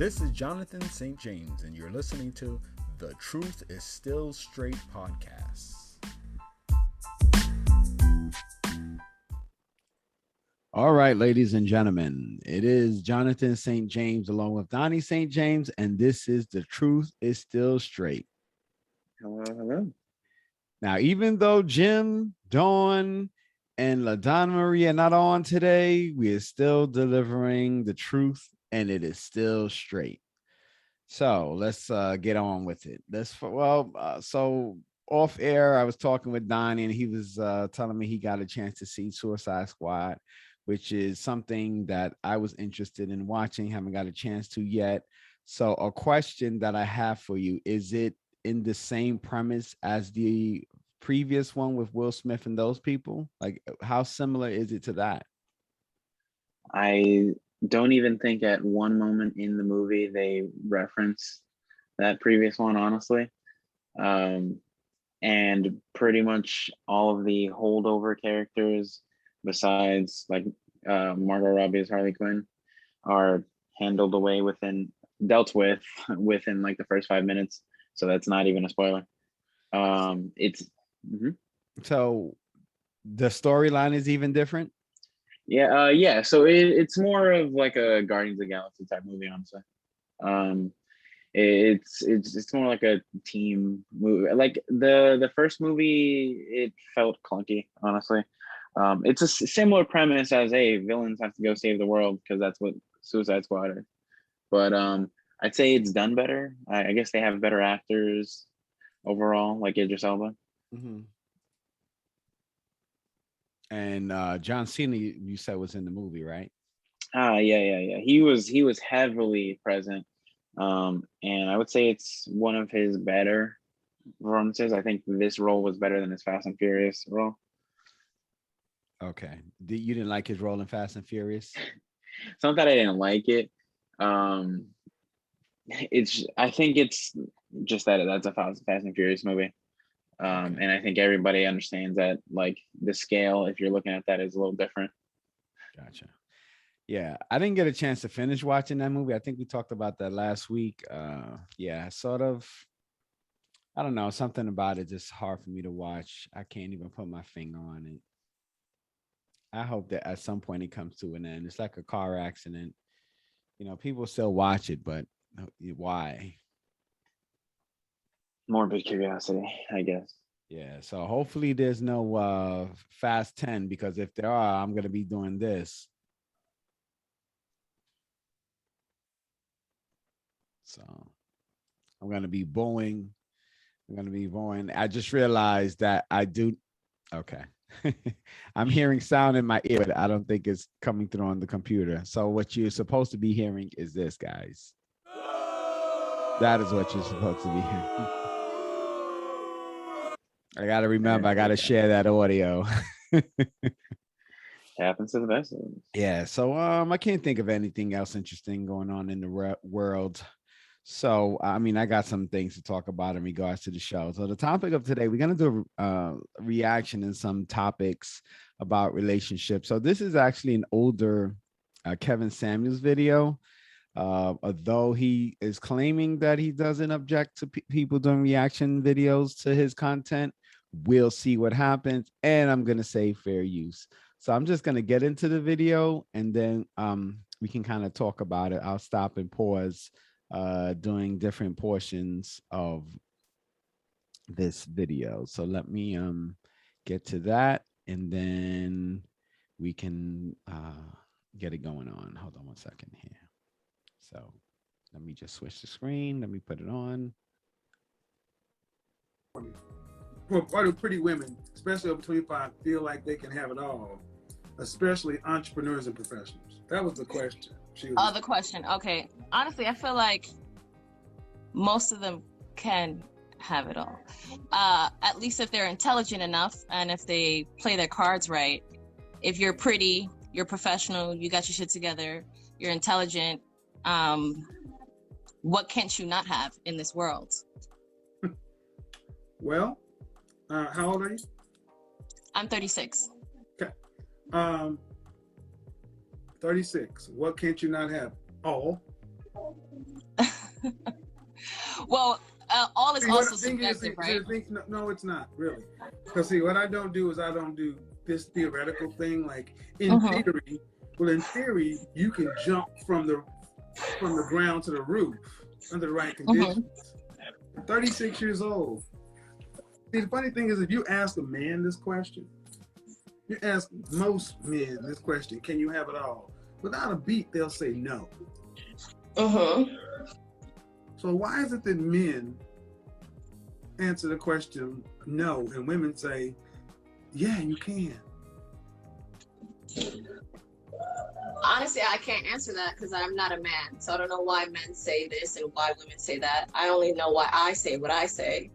This is Jonathan St. James, and you're listening to The Truth is Still Straight podcast. All right, ladies and gentlemen, it is Jonathan St. James along with Donnie St. James, and this is The Truth is Still Straight. Hello. Now, even though Jim, Dawn, and LaDonna Marie are not on today, we are still delivering the truth, and it is still straight. So let's get on with it. So off air, I was talking with Donnie, and he was telling me he got a chance to see Suicide Squad, which is something that I was interested in watching, haven't got a chance to yet. So a question that I have for you, is it in the same premise as the previous one with Will Smith and those people? Like, how similar is it to that? I don't even think at one moment in the movie they reference that previous one, honestly. And pretty much all of the holdover characters, besides like Margot Robbie's Harley Quinn, are dealt with within like the first 5 minutes. So that's not even a spoiler. It's So the storyline is even different. yeah. So it's more of like a Guardians of the Galaxy type movie, honestly. It's more like a team movie. Like the first movie, it felt clunky, honestly. It's a similar premise as villains have to go save the world, because that's what Suicide Squad is. But I'd say it's done better. I guess they have better actors overall, like Idris Elba. Mm-hmm. And John Cena, you said, was in the movie, right? Yeah. He was heavily present. And I would say it's one of his better performances. I think this role was better than his Fast and Furious role. Okay. You didn't like his role in Fast and Furious? It's not that I didn't like it. I think it's just that that's a Fast and Furious movie. Okay. And I think everybody understands that, like, the scale, if you're looking at that, is a little different. Gotcha. Yeah, I didn't get a chance to finish watching that movie. I think we talked about that last week. Yeah, sort of. I don't know, something about it just hard for me to watch. I can't even put my finger on it. I hope that at some point it comes to an end. It's like a car accident. You know, people still watch it, but why? Morbid curiosity, I guess. Yeah, so hopefully there's no Fast 10, because if there are, I'm going to be doing this. So I'm going to be booing. I just realized that I do. Okay. I'm hearing sound in my ear, but I don't think it's coming through on the computer. So what you're supposed to be hearing is this, guys. That is what you're supposed to be hearing. I got to remember, I got to share that audio. Happens to the best of us. Yeah. So I can't think of anything else interesting going on in the world. So, I mean, I got some things to talk about in regards to the show. So the topic of today, we're going to do a reaction and some topics about relationships. So this is actually an older Kevin Samuels video. Although he is claiming that he doesn't object to people doing reaction videos to his content, we'll see what happens. And I'm going to say fair use. So I'm just going to get into the video, and then we can kind of talk about it. I'll stop and pause doing different portions of this video. So let me get to that, and then we can get it going on. Hold on one second here. So let me just switch the screen. Let me put it on. Why do pretty women, especially over 25, feel like they can have it all, especially entrepreneurs and professionals? That was the question. The question. Okay. Honestly, I feel like most of them can have it all. At least if they're intelligent enough and if they play their cards right. If you're pretty, you're professional, you got your shit together, you're intelligent, what can't you not have in this world? Well, how old are you? I'm 36. Okay. 36. What can't you not have? All. Well, all is See, what also I think is, subjective, right? no, it's not really. Because see, what I don't do is I don't do this theoretical thing. Like in Mhm. theory, well, in theory, you can jump from the ground to the roof under the right conditions. Mhm. I'm 36 years old. See, the funny thing is, if you ask a man this question, you ask most men this question, can you have it all? Without a beat, they'll say no. Mhm. So why is it that men answer the question no and women say, yeah, you can? Honestly, I can't answer that because I'm not a man. So I don't know why men say this and why women say that. I only know why I say what I say.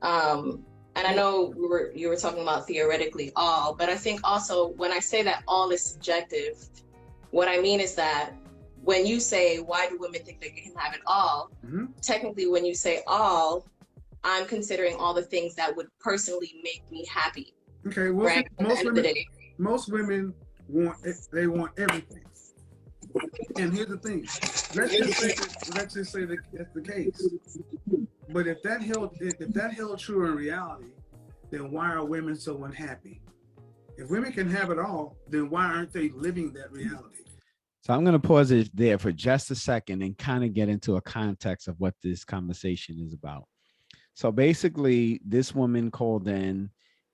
And I know you were talking about theoretically all, but I think also when I say that all is subjective, what I mean is that when you say, why do women think they can have it all? Mhm. Technically, when you say all, I'm considering all the things that would personally make me happy, Okay, well, right? At the end of the day. most women want everything. And here's the thing: let's just say that that's the case. But if that held true in reality, then why are women so unhappy? If women can have it all, then why aren't they living that reality? So I'm going to pause it there for just a second and kind of get into a context of what this conversation is about. So basically, this woman called in,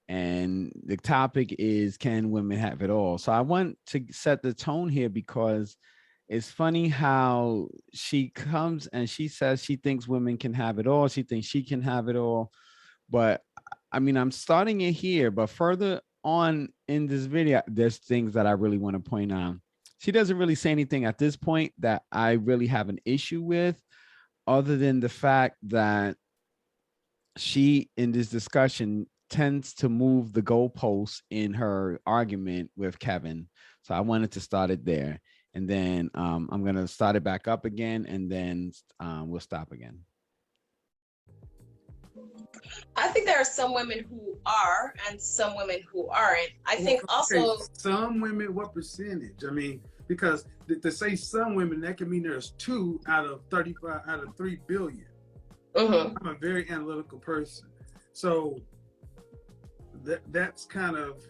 and the topic is, can women have it all? So I want to set the tone here because it's funny how she comes and she says she thinks women can have it all. She thinks she can have it all. But I mean, I'm starting it here, but further on in this video, there's things that I really want to point out. She doesn't really say anything at this point that I really have an issue with, other than the fact that she, in this discussion, tends to move the goalposts in her argument with Kevin. So I wanted to start it there. And then I'm going to start it back up again, and then we'll stop again. I think there are some women who are and some women who aren't. I think also some women, what percentage? I mean, because to say some women, that can mean there's 2 out of 35 out of 3 billion. Mhm. I'm a very analytical person. So that's kind of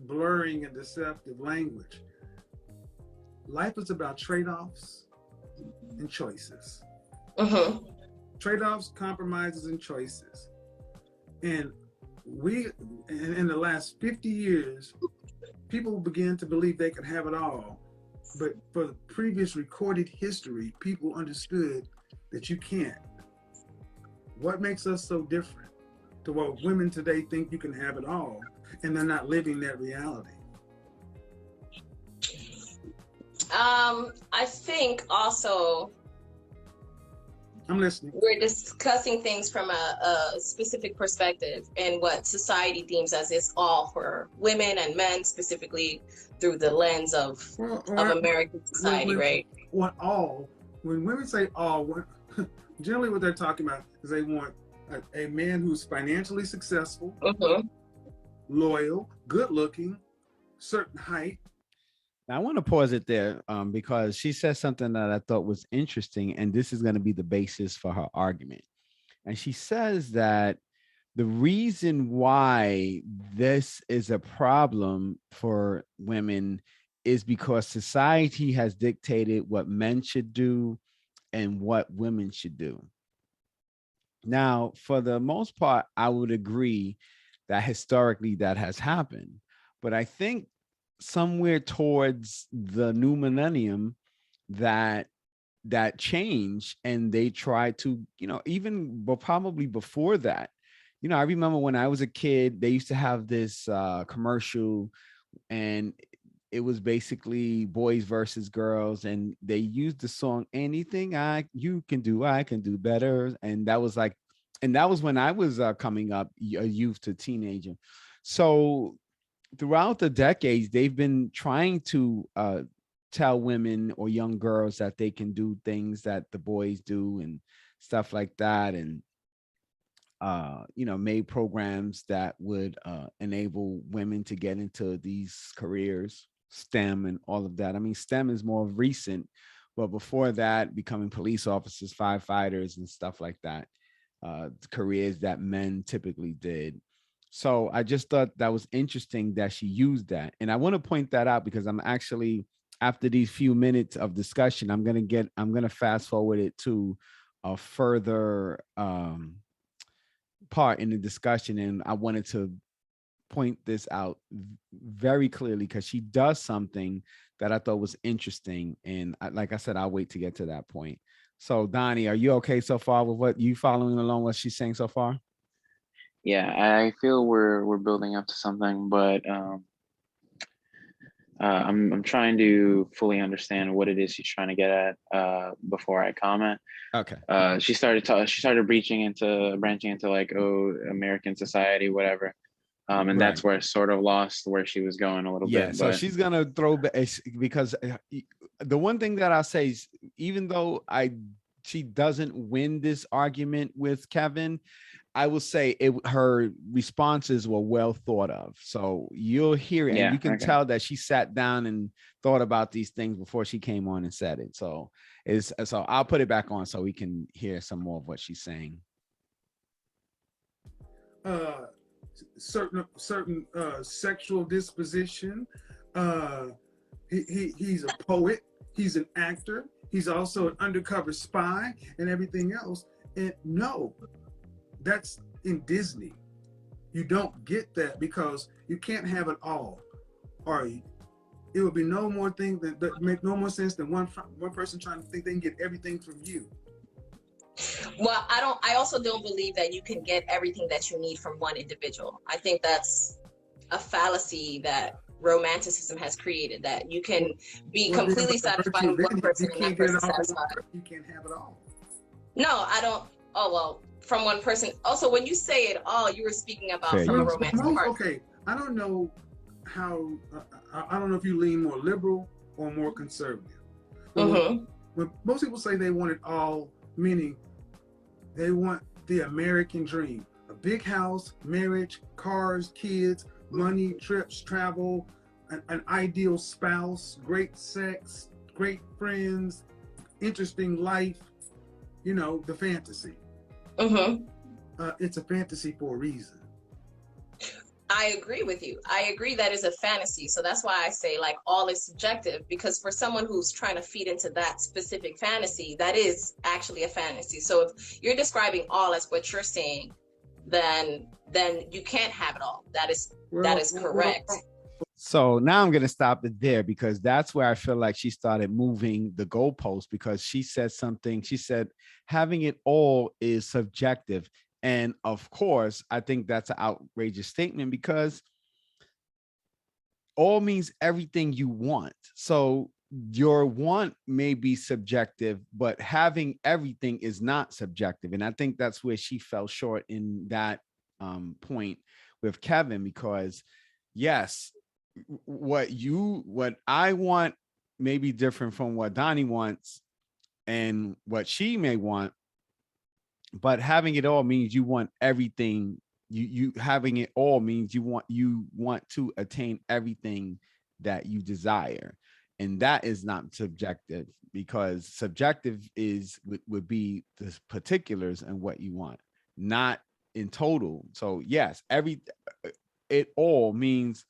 blurring and deceptive language. Life is about trade-offs and choices. Mhm. Trade-offs, compromises, and choices. And we, in the last 50 years, people began to believe they could have it all. But for the previous recorded history, people understood that you can't. What makes us so different to what women today think you can have it all, and they're not living that reality? I think also I'm listening. we're discussing things from a specific perspective and what society deems as is all for women and men, specifically through the lens of American society, right? What all? When women say all, generally what they're talking about is they want a man who's financially successful, loyal, good looking, certain height. Now, I want to pause it there because she said something that I thought was interesting, and this is going to be the basis for her argument. And she says that the reason why this is a problem for women is because society has dictated what men should do and what women should do. Now, for the most part, I would agree that historically that has happened. But I think somewhere towards the new millennium that change, and they try to, even but probably before that, I remember when I was a kid, they used to have this commercial, and it was basically boys versus girls, and they used the song anything you can do, I can do better. And that was like, and that was when I was coming up, a youth to teenager. So throughout the decades, they've been trying to tell women or young girls that they can do things that the boys do and stuff like that. And made programs that would enable women to get into these careers, STEM and all of that. I mean, STEM is more recent, but before that, becoming police officers, firefighters, and stuff like that. Careers that men typically did. So I just thought that was interesting that she used that. And I want to point that out because I'm actually, after these few minutes of discussion, I'm going to fast forward it to a further part in the discussion. And I wanted to point this out very clearly because she does something that I thought was interesting. And like I said, I'll wait to get to that point. So Donnie, are you okay so far with what you following along what she's saying so far? Yeah, I feel we're building up to something, but I'm trying to fully understand what it is she's trying to get at before I comment. Okay. She started branching into like, oh, American society, whatever. And Right. that's where I sort of lost where she was going a little bit. So but she's gonna throw because the one thing that I say is, even though she doesn't win this argument with Kevin, I will say her responses were well thought of. So you'll hear it, and you can tell that she sat down and thought about these things before she came on and said it. So I'll put it back on so we can hear some more of what she's saying. Certain sexual disposition. He's a poet. He's an actor. He's also an undercover spy and everything else. And no, that's in Disney. You don't get that because you can't have it all. Or it would be no more thing that make no more sense than one person trying to think they can get everything from you. Well, I also don't believe that you can get everything that you need from one individual. I think that's a fallacy that romanticism has created, that you can be completely satisfied with one person and that person satisfied. You can't have it all. No, I don't. Oh, well, from one person. Also, when you say it all, you were speaking about from a romantic part. Okay, I don't know how, I don't know if you lean more liberal or more conservative. When most people say they want it all, meaning they want the American dream, a big house, marriage, cars, kids, money, trips, travel, an ideal spouse, great sex, great friends, interesting life, you know, the fantasy. It's a fantasy for a reason. I agree with you. I agree that is a fantasy. So that's why I say like all is subjective, because for someone who's trying to feed into that specific fantasy, that is actually a fantasy. So if you're describing all as what you're saying, then you can't have it all. That is correct. So now I'm going to stop it there because that's where I feel like she started moving the goalpost, because she said something. She said having it all is subjective. And of course, I think that's an outrageous statement because all means everything you want. So your want may be subjective, but having everything is not subjective. And I think that's where she fell short in that point with Kevin, because yes, what I want may be different from what Donnie wants and what she may want. But having it all means you want everything. You having it all means you want to attain everything that you desire. And that is not subjective, because subjective would be the particulars and what you want, not in total. So yes, it all means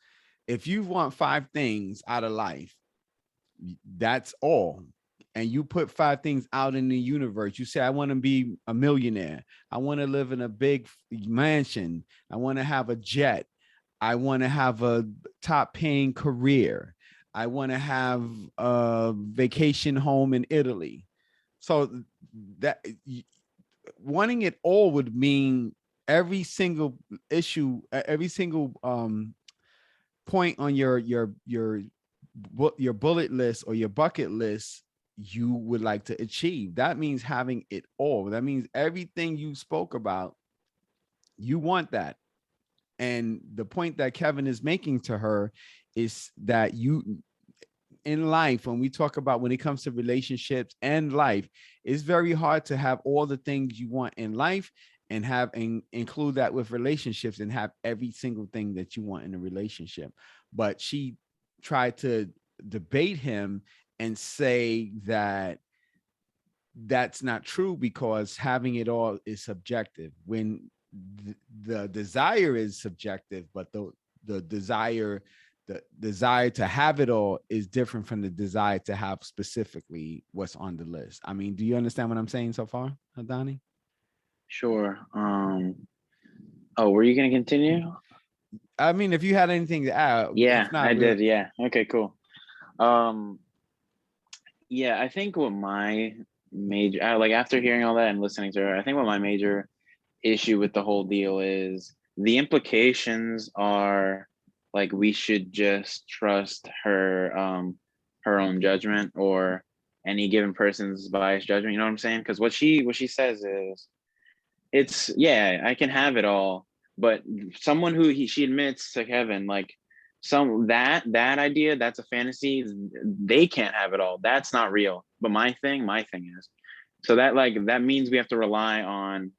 if you want 5 things out of life, that's all. And you put 5 things out in the universe. You say, I want to be a millionaire. I want to live in a big mansion. I want to have a jet. I want to have a top paying career. I want to have a vacation home in Italy. So that wanting it all would mean every single issue, every single point on your bullet list or your bucket list you would like to achieve. That means having it all. That means everything you spoke about, you want that. And the point that Kevin is making to her is that you, in life, when we talk about, when it comes to relationships and life, it's very hard to have all the things you want in life and include that with relationships and have every single thing that you want in a relationship. But she tried to debate him and say that that's not true, because having it all is subjective. When the desire is subjective, but the desire to have it all is different from the desire to have specifically what's on the list. I mean, do you understand what I'm saying so far, Donnie? Sure. Oh, were you gonna continue? I mean, if you had anything to add. Yeah, if not, I did. Yeah. Okay, cool. Yeah, I think what my major, like after hearing all that and listening to her, I think what my major issue with the whole deal is the implications are like we should just trust her own judgment, or any given person's biased judgment. You know what I'm saying? Because what she says is, it's, yeah, I can have it all, but someone who she admits to Kevin, like, some that idea, that's a fantasy. They can't have it all. That's not real. But my thing is, so that, like, that means we have to rely on,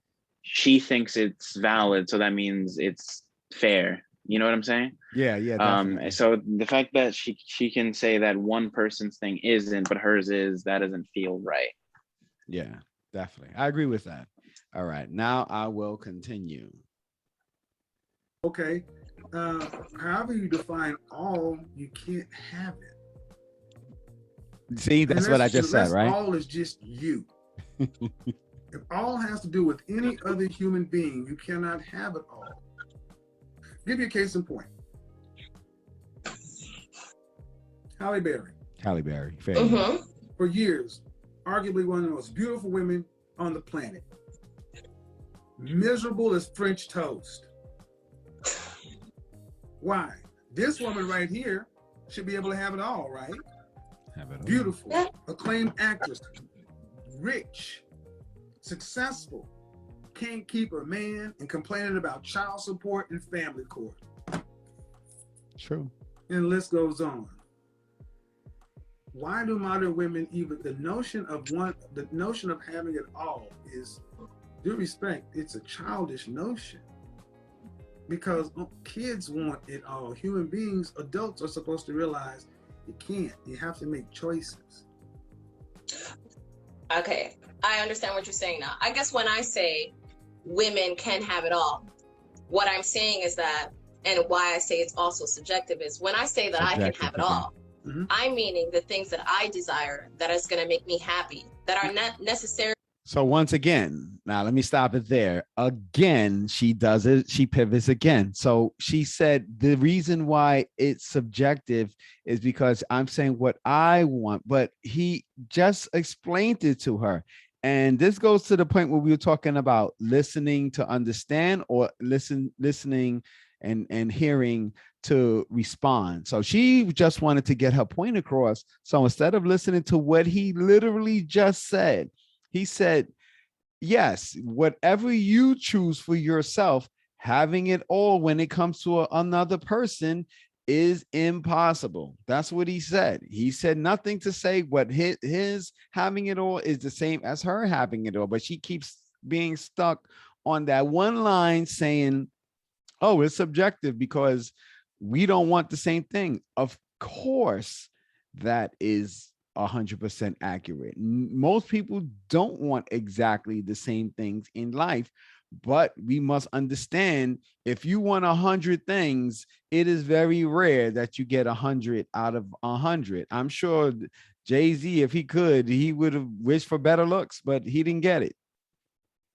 she thinks it's valid, so that means it's fair. You know what I'm saying? yeah, definitely. So the fact that she can say that one person's thing isn't, but hers is, that doesn't feel right. Yeah, definitely. I agree with that. All right, now I will continue. Okay. However you define all, you can't have it. See, that's what I just said, right? All is just you. If all has to do with any other human being, you cannot have it all. Give you a case in point. Halle Berry. Halle Berry. For years, arguably one of the most beautiful women on the planet. Miserable as French toast. Why? This woman right here should be able to have it all, right? Have it all. Beautiful, acclaimed actress, rich, successful, can't keep a man, and complaining about child support and family court. True. And the list goes on. Why do modern women, even the notion of having it all is, due respect, it's a childish notion. Because kids want it all. Human beings, adults, are supposed to realize you can't. You have to make choices. Okay, I understand what you're saying now. I guess when I say women can have it all, what I'm saying is that, and why I say it's also subjective, is when I say that subjective, I can have it all, I'm meaning the things that I desire that is going to make me happy, that are not necessary. So once again, now let me stop it there. Again, she does it. She pivots again. So she said the reason why it's subjective is because I'm saying what I want, but he just explained it to her. And this goes to the point where we were talking about listening to understand, or listening and hearing to respond. So she just wanted to get her point across. So instead of listening to what he literally just said, he said, yes, whatever you choose for yourself, having it all when it comes to another person is impossible. That's what he said. He said nothing to say what his having it all is the same as her having it all, but she keeps being stuck on that one line saying, oh, it's subjective because we don't want the same thing. Of course, that is 100% accurate. Most people don't want exactly the same things in life, but we must understand, if you want 100 things, it is very rare that you get 100 out of 100. I'm sure Jay-Z, if he could, he would have wished for better looks, but he didn't get it.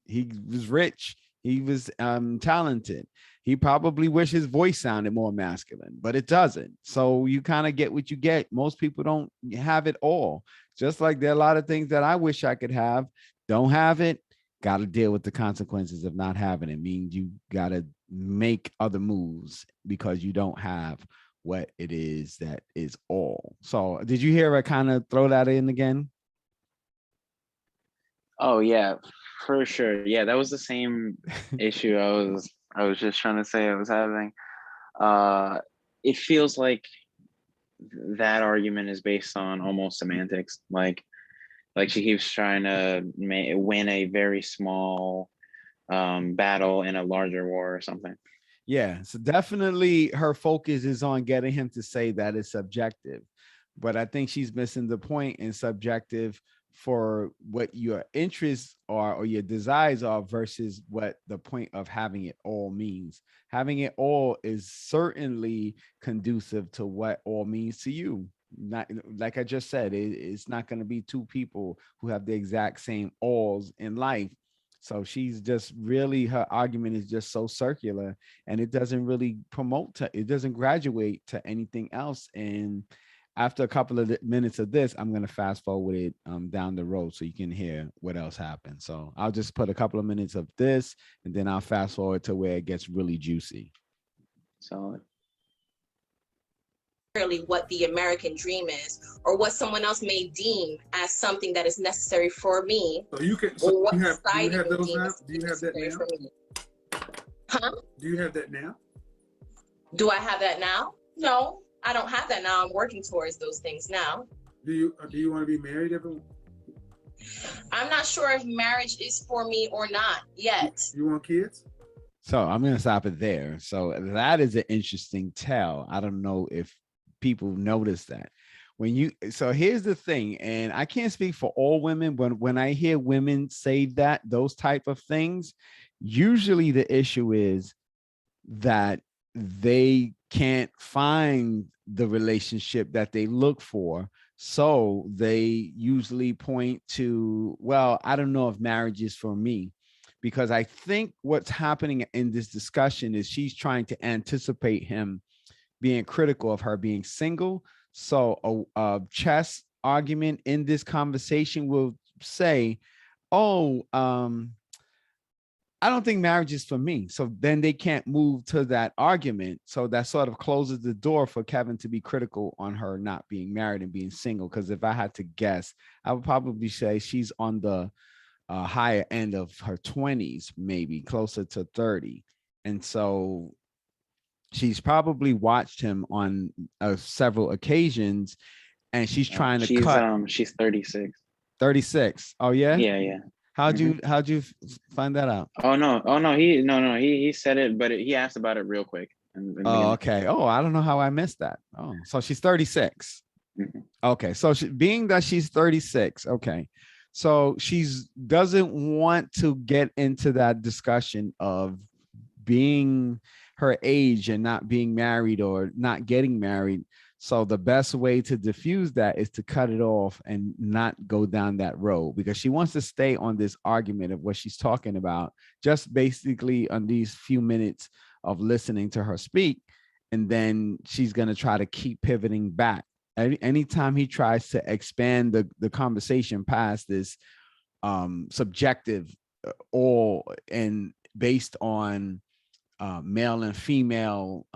He was rich. He was talented. He probably wished his voice sounded more masculine, but it doesn't. So you kind of get what you get. Most people don't have it all. Just like there are a lot of things that I wish I could have, don't have it, got to deal with the consequences of not having it. Means you got to make other moves because you don't have what it is that is all. So did you hear her kind of throw that in again? Oh yeah, for sure. Yeah, that was the same issue I was just trying to say I was having. It feels like that argument is based on almost semantics. Like she keeps trying to win a very small battle in a larger war or something. Yeah, so definitely her focus is on getting him to say that it's subjective. but I think she's missing the point in subjective for what your interests are or your desires are versus what the point of having it all means. Having it all is certainly conducive to what all means to you. Not like I just said, it's not going to be two people who have the exact same alls in life. So she's just really, her argument is just so circular, and it doesn't really promote to, it doesn't graduate to anything else. And after a couple of minutes of this, I'm going to fast forward it down the road so you can hear what else happened. So I'll just put a couple of minutes of this, and then I'll fast forward to where it gets really juicy. Solid. What the American dream is, or what someone else may deem as something that is necessary for me. So you can. Or So what do you have society may those deem now? as Do you have that necessary now? for me. Huh? Do you have that now? Do I have that now? No, I don't have that now. I'm working towards those things now. Do you want to be married, everyone? I'm not sure if marriage is for me or not yet. You want kids? So I'm going to stop it there. So that is an interesting tell. I don't know if people notice that when you, so here's the thing, and I can't speak for all women, but when I hear women say that, those type of things, usually the issue is that they can't find the relationship that they look for. So they usually point to, well, I don't know if marriage is for me, because I think what's happening in this discussion is she's trying to anticipate him being critical of her being single. So a chess argument in this conversation will say, oh, I don't think marriage is for me. So then they can't move to that argument. So that sort of closes the door for Kevin to be critical on her not being married and being single. Because if I had to guess, I would probably say she's on the higher end of her 20s, maybe closer to 30. And so she's probably watched him on several occasions, and she's trying to cut. She's 36. 36. Oh yeah. Yeah. How'd you find that out? Oh no. He said it, but he asked about it real quick. Oh, okay. Oh, I don't know how I missed that. Oh, so she's 36. Mhm. Okay, so being that she's 36, okay, so she's doesn't want to get into that discussion of being her age and not being married or not getting married. So the best way to diffuse that is to cut it off and not go down that road, because she wants to stay on this argument of what she's talking about, just basically on these few minutes of listening to her speak. And then she's going to try to keep pivoting back. Anytime he tries to expand the conversation past this subjective or and based on male and female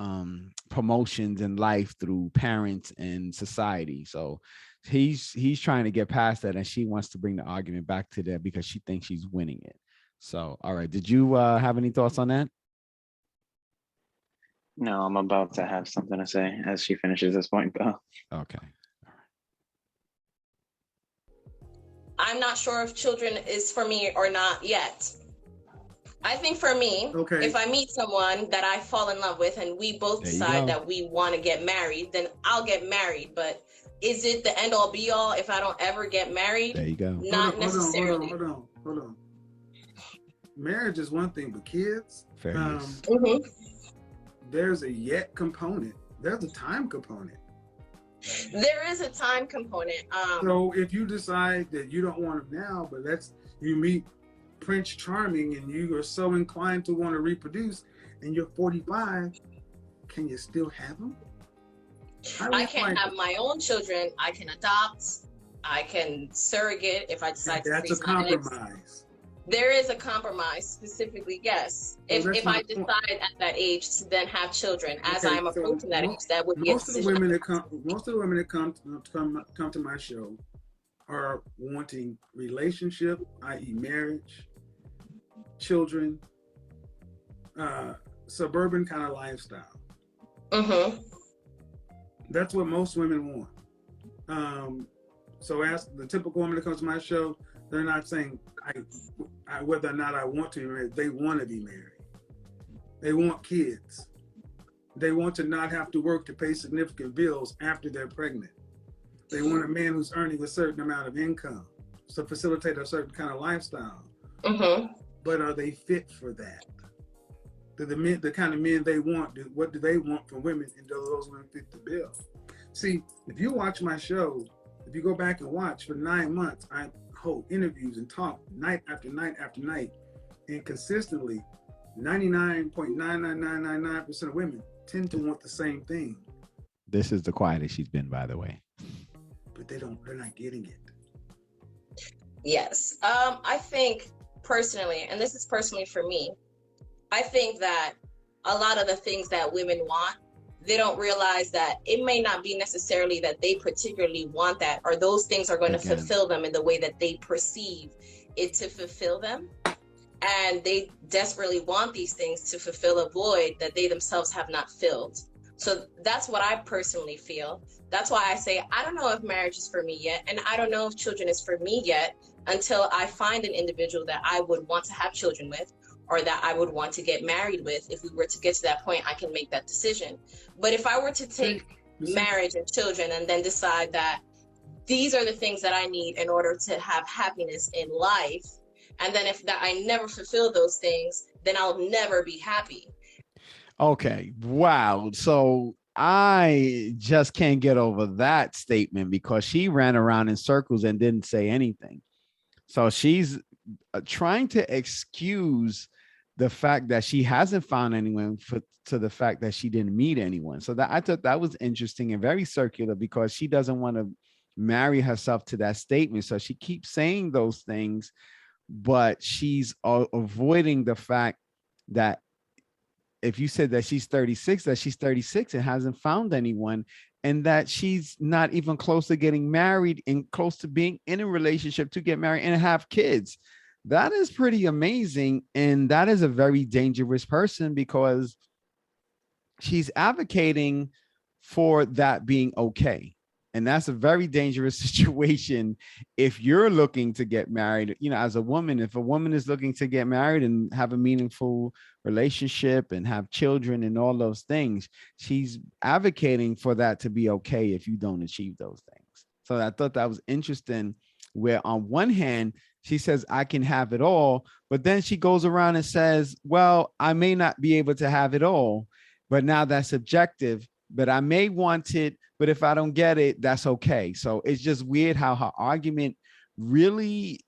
promotions in life through parents and society. So he's trying to get past that, and she wants to bring the argument back to that because she thinks she's winning it. So, all right. Did you have any thoughts on that? No, I'm about to have something to say as she finishes this point, though. Okay. I'm not sure if children is for me or not yet. I think for me, Okay. if I meet someone that I fall in love with and we both decide that we want to get married, then I'll get married. But is it the end all be all if I don't ever get married? There you go. Not necessarily. Hold on. Marriage is one thing, but kids, Fair use. there's a yet component. There's a time component. There is a time component. So if you decide that you don't want them now, but you meet Prince Charming and you are so inclined to want to reproduce and you're 45, can you still have them? I can have my own children. I can adopt. I can surrogate if I decide to. That's a compromise. There is a compromise, specifically, yes. If I decide at that age to then have children, as I'm approaching that age, that would be a decision. Most of the women that come to my show are wanting relationship, i.e. marriage, children, suburban kind of lifestyle. That's what most women want. So as the typical woman that comes to my show, they're not saying whether or not I want to be married. They want to be married. They want kids. They want to not have to work to pay significant bills after they're pregnant. They want a man who's earning a certain amount of income to facilitate a certain kind of lifestyle. But are they fit for that? The kind of men they want, what do they want from women, and do those women fit the bill? See, if you watch my show, if you go back and watch, for 9 months, I hold interviews and talk night after night after night, and consistently, 99.99999% of women tend to want the same thing. This is the quietest she's been, by the way. But they're not getting it. Yes. I think personally, and this is personally for me, I think that a lot of the things that women want, they don't realize that it may not be necessarily that they particularly want that, or those things are going to fulfill them in the way that they perceive it to fulfill them. And they desperately want these things to fulfill a void that they themselves have not filled. So that's what I personally feel. That's why I say, I don't know if marriage is for me yet. And I don't know if children is for me yet until I find an individual that I would want to have children with, or that I would want to get married with. If we were to get to that point, I can make that decision. But if I were to take marriage and children and then decide that these are the things that I need in order to have happiness in life, and then if that I never fulfill those things, then I'll never be happy. Okay. Wow. So I just can't get over that statement, because she ran around in circles and didn't say anything. So she's trying to excuse the fact that she hasn't found anyone to the fact that she didn't meet anyone. So that I thought that was interesting and very circular, because she doesn't want to marry herself to that statement. So she keeps saying those things, but she's avoiding the fact that if you said that she's 36, that she's 36 and hasn't found anyone, and that she's not even close to getting married and close to being in a relationship to get married and have kids. That is pretty amazing. And that is a very dangerous person, because she's advocating for that being okay. And that's a very dangerous situation. If you're looking to get married, you know, as a woman, if a woman is looking to get married and have a meaningful relationship and have children and all those things, she's advocating for that to be okay if you don't achieve those things. So I thought that was interesting, where on one hand, she says, I can have it all, but then she goes around and says, well, I may not be able to have it all, but now that's subjective, but I may want it, but if I don't get it, that's okay. So it's just weird how her argument really,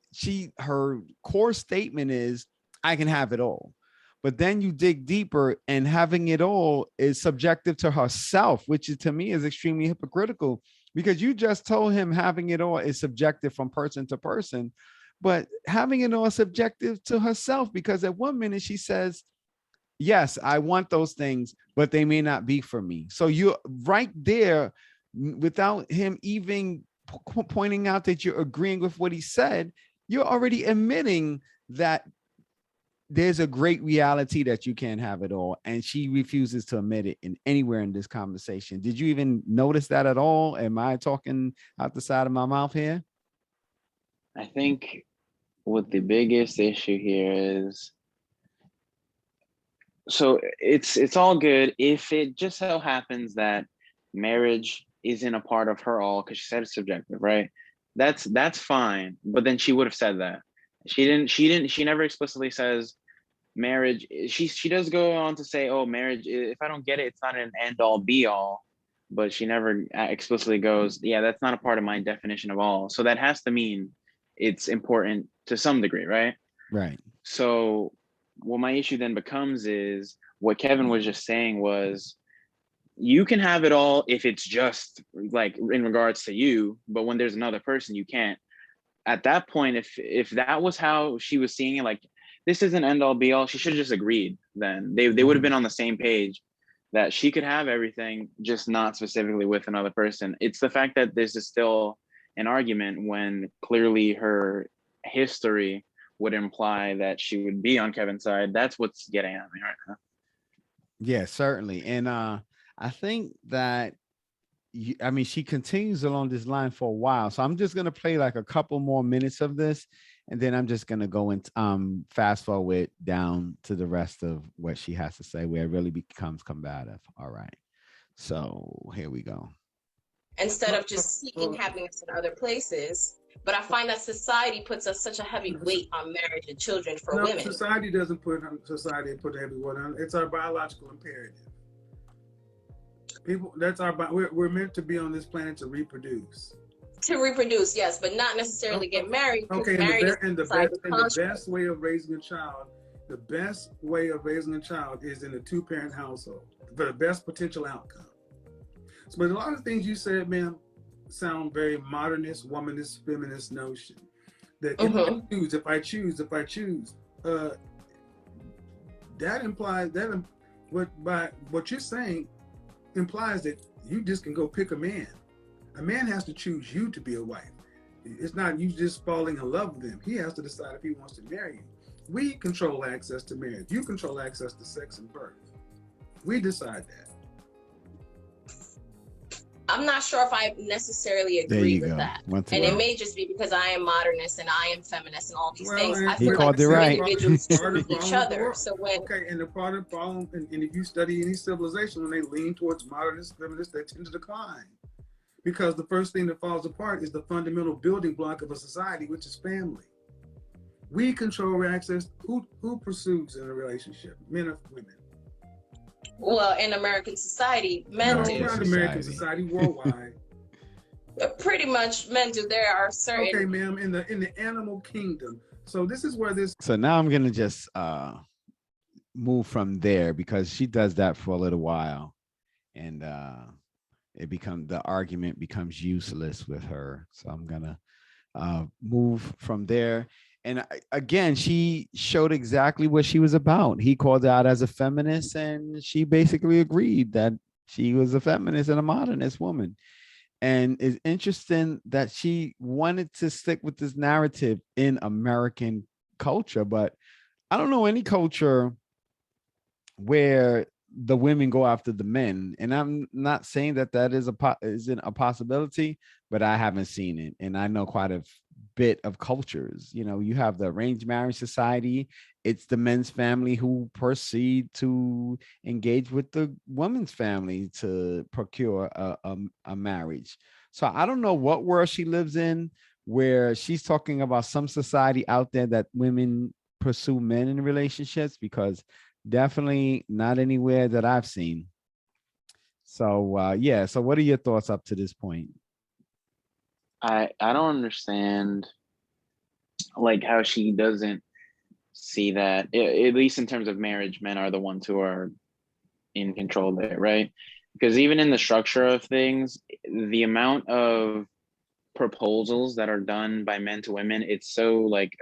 her core statement is, I can have it all. But then you dig deeper, and having it all is subjective to herself, which to me is extremely hypocritical, because you just told him having it all is subjective from person to person, but having it all is subjective to herself, because at 1 minute she says, yes, I want those things, but they may not be for me. So you're right there, without him even pointing out that you're agreeing with what he said, you're already admitting that there's a great reality that you can't have it all. And she refuses to admit it anywhere in this conversation. Did you even notice that at all? Am I talking out the side of my mouth here? I think what the biggest issue here is, so it's all good if it just so happens that marriage isn't a part of her all, because she said it's subjective, right? That's fine. But then she would have said that. She never explicitly says marriage. She does go on to say, oh, marriage, if I don't get it, it's not an end all be all. But she never explicitly goes, yeah, that's not a part of my definition of all. So that has to mean it's important to some degree, right? Right. So what my issue then becomes is what Kevin was just saying was, you can have it all if it's just like in regards to you, but when there's another person, you can't. At that point, if that was how she was seeing it, like, this isn't end all be all, she should have just agreed. Then they would have been on the same page, that she could have everything, just not specifically with another person. It's the fact that this is still an argument when clearly her history would imply that she would be on Kevin's side. That's what's getting at me right now. Yeah, certainly. And I think that, I mean, she continues along this line for a while. So I'm just going to play like a couple more minutes of this, and then I'm just going to go and fast forward down to the rest of what she has to say, where it really becomes combative. All right. So here we go. instead of just seeking happiness in other places. But I find that society puts us such a heavy weight on marriage and children for women. Society doesn't put a heavy weight on. It's our biological imperative. People, we're meant to be on this planet to reproduce. To reproduce, yes, but not necessarily get married. Okay, and the best way of raising a child, is in a two-parent household for the best potential outcome. So, but a lot of things you said, ma'am, sound very modernist, womanist, feminist notion. That if I choose, that implies that what you're saying implies that you just can go pick a man. A man has to choose you to be a wife. It's not you just falling in love with him. He has to decide if he wants to marry you. We control access to marriage. You control access to sex and birth. We decide that. I'm not sure if I necessarily agree with that. And it may just be because I am modernist and I am feminist and all these things. I feel like individuals choose each other. So and the part of the problem, and if you study any civilization, when they lean towards modernist, feminist, they tend to decline. Because the first thing that falls apart is the fundamental building block of a society, which is family. We control access. Who pursues in a relationship, men or women? Well, in American society, men do. Not American society, worldwide. Pretty much, men do. There are certain. Okay, ma'am. In the animal kingdom. So this is where this. So now I'm gonna just move from there because she does that for a little while, and the argument becomes useless with her. So I'm gonna move from there. And again, she showed exactly what she was about. He called her out as a feminist, and she basically agreed that she was a feminist and a modernist woman. And it's interesting that she wanted to stick with this narrative in American culture, but I don't know any culture where the women go after the men. And I'm not saying that isn't a possibility, but I haven't seen it. And I know quite a bit of cultures. You know, you have the arranged marriage society. It's the men's family who proceed to engage with the woman's family to procure a marriage. So I don't know what world she lives in where she's talking about some society out there that women pursue men in relationships, because definitely not anywhere that I've seen. So yeah. So what are your thoughts up to this point? I don't understand like how she doesn't see that, at least in terms of marriage, men are the ones who are in control there, right? Because even in the structure of things, the amount of proposals that are done by men to women, it's so like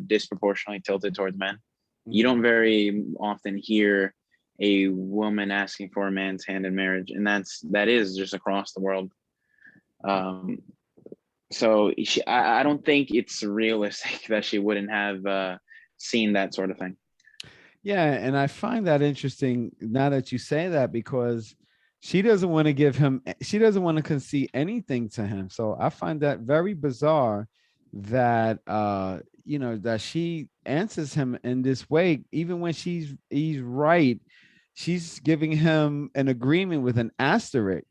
disproportionately tilted towards men. You don't very often hear a woman asking for a man's hand in marriage, and that is just across the world. So I don't think it's realistic that she wouldn't have seen that sort of thing. Yeah, and I find that interesting now that you say that, because she doesn't want to concede anything to him. So I find that very bizarre that that she answers him in this way, even when he's right. She's giving him an agreement with an asterisk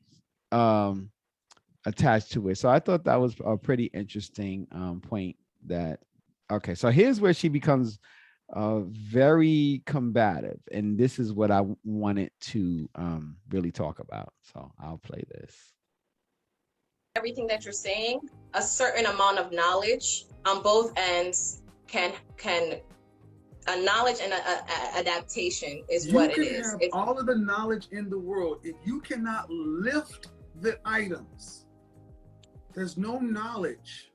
attached to it. So I thought that was a pretty interesting point. Okay, so here's where she becomes very combative, and this is what I wanted to really talk about. So I'll play this. Everything that you're saying, a certain amount of knowledge on both ends can a knowledge and a adaptation is what it is. You can have all of the knowledge in the world. If you cannot lift the items, there's no knowledge.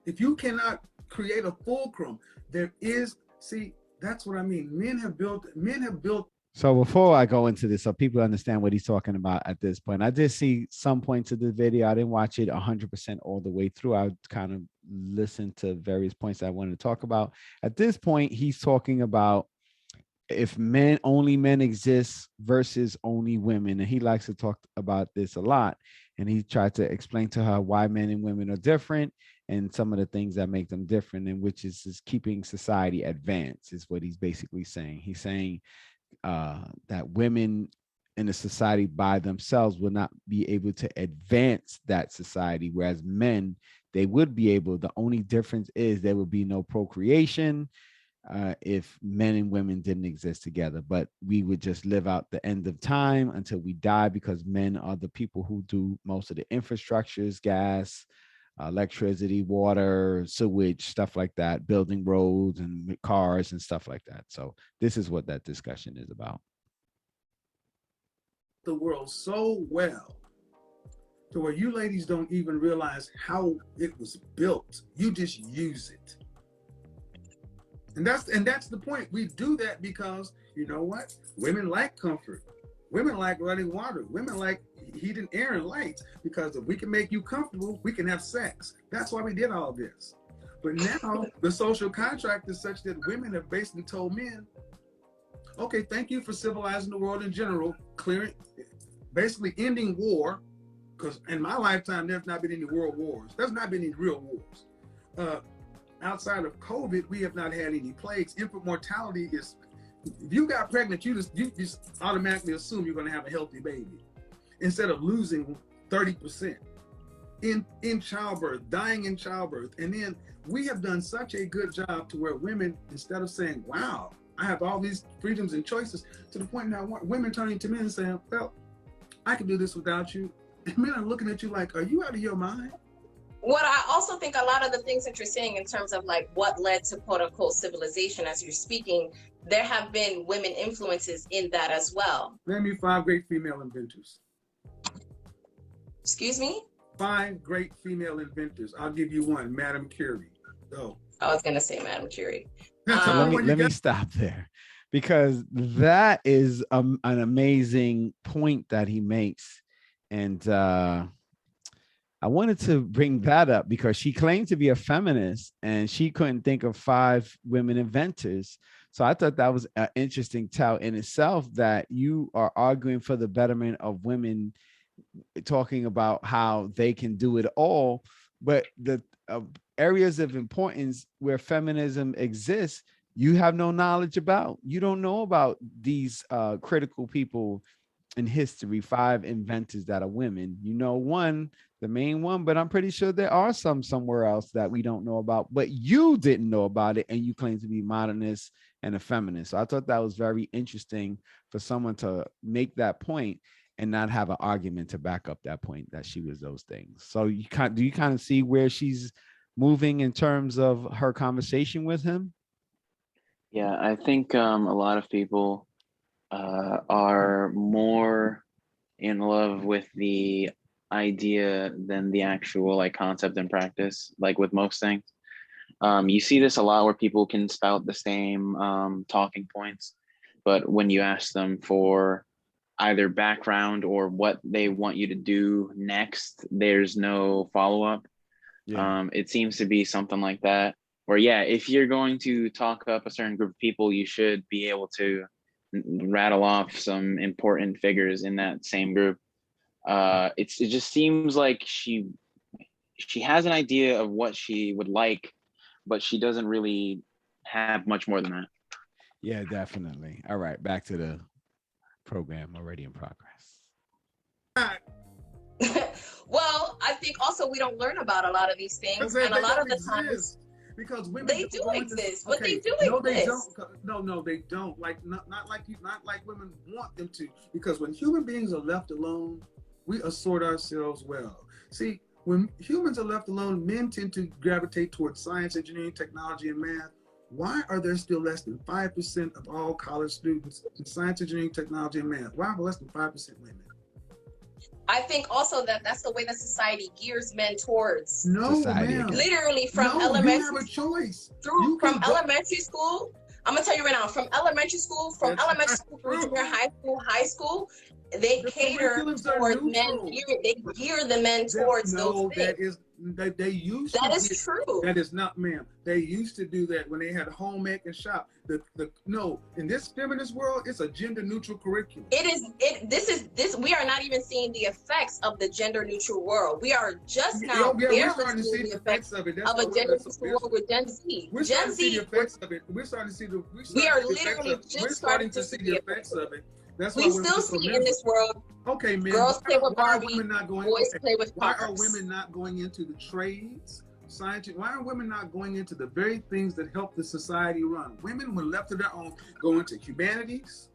If you cannot create a fulcrum, that's what I mean. Men have built. So before I go into this, so people understand what he's talking about at this point, I did see some points of the video. I didn't watch it 100% all the way through. I kind of listened to various points that I wanted to talk about. At this point, he's talking about if only men exist versus only women. And he likes to talk about this a lot. And he tried to explain to her why men and women are different and some of the things that make them different, and which is keeping society advanced, is what he's basically saying. He's saying that women in a society by themselves will not be able to advance that society, whereas men, they would be able. The only difference is there would be no procreation if men and women didn't exist together, but we would just live out the end of time until we die, because men are the people who do most of the infrastructures, gas, electricity, water, sewage, stuff like that, building roads and cars and stuff like that. So this is what that discussion is about. The world so well to where you ladies don't even realize how it was built. You just use it. And that's the point. We do that because, you know what? Women like comfort. Women like running water. Women like heating air and lights, because if we can make you comfortable, we can have sex. That's why we did all this. But now the social contract is such that women have basically told men, okay, thank you for civilizing the world in general, clearing, basically ending war, because in my lifetime, there's not been any world wars. There's not been any real wars. Outside of COVID, we have not had any plagues. Infant mortality is, if you got pregnant, you just automatically assume you're going to have a healthy baby, instead of losing 30% in childbirth, dying in childbirth. And then we have done such a good job to where women, instead of saying, wow, I have all these freedoms and choices, to the point now women turning to men and saying, well, I can do this without you. And men are looking at you like, are you out of your mind? What I also think a lot of the things that you're saying in terms of like what led to quote unquote civilization as you're speaking, there have been women influences in that as well. Name me 5 great female inventors. Excuse me? 5 great female inventors. I'll give you one, Madame Curie. Go. I was gonna say Madame Curie. So let me stop there, because that is an amazing point that he makes. And I wanted to bring that up because she claimed to be a feminist and she couldn't think of 5 women inventors. So I thought that was an interesting tell in itself, that you are arguing for the betterment of women, talking about how they can do it all, but the areas of importance where feminism exists, you have no knowledge about. You don't know about these critical people in history, 5 inventors that are women. You know one, the main one, but I'm pretty sure there are some somewhere else that we don't know about, but you didn't know about it, and you claim to be modernist and a feminist. So I thought that was very interesting for someone to make that point and not have an argument to back up that point that she was those things. So do you kind of see where she's moving in terms of her conversation with him? Yeah, I think a lot of people are more in love with the idea than the actual like concept and practice, like with most things. You see this a lot where people can spout the same talking points, but when you ask them for either background or what they want you to do next, there's no follow-up. Yeah. It seems to be something like that, or yeah, if you're going to talk up a certain group of people, you should be able to rattle off some important figures in that same group. It just seems like she has an idea of what she would like, but she doesn't really have much more than that. Yeah, definitely. All right, back to the program already in progress. Well, I think also we don't learn about a lot of these things, and a lot of the times because women they do exist, but they do exist. They don't. No, they don't. Like not like women want them to. Because when human beings are left alone, we assort ourselves well. See, when humans are left alone, men tend to gravitate towards science, engineering, technology, and math. Why are there still less than 5% of all college students in science, engineering, technology, and math? Why are less than 5% women? I think also that's the way that society gears men towards. No, ma'am. Literally from elementary. You have a choice. From elementary school. I'm gonna tell you right now. From elementary school, elementary school through junior high school, they cater towards men. They gear the men towards those things. They used that is true. That is not, ma'am. They used to do that when they had home ec and shop. No, in this feminist world, it's a gender neutral curriculum. This we are not even seeing the effects of the gender neutral world. We are just now we're starting to see the effects of it. Of a gender neutral world with Gen Z. We're starting to see the effects of it. We're starting to see the we are literally just starting to see the effects of it. That's we still see in this world. Okay, man. Girls play with Barbie. Boys play with Why cars. are women not going into the trades? Science. Why are women not going into the very things that help the society run? Women, when left to their own, go into humanities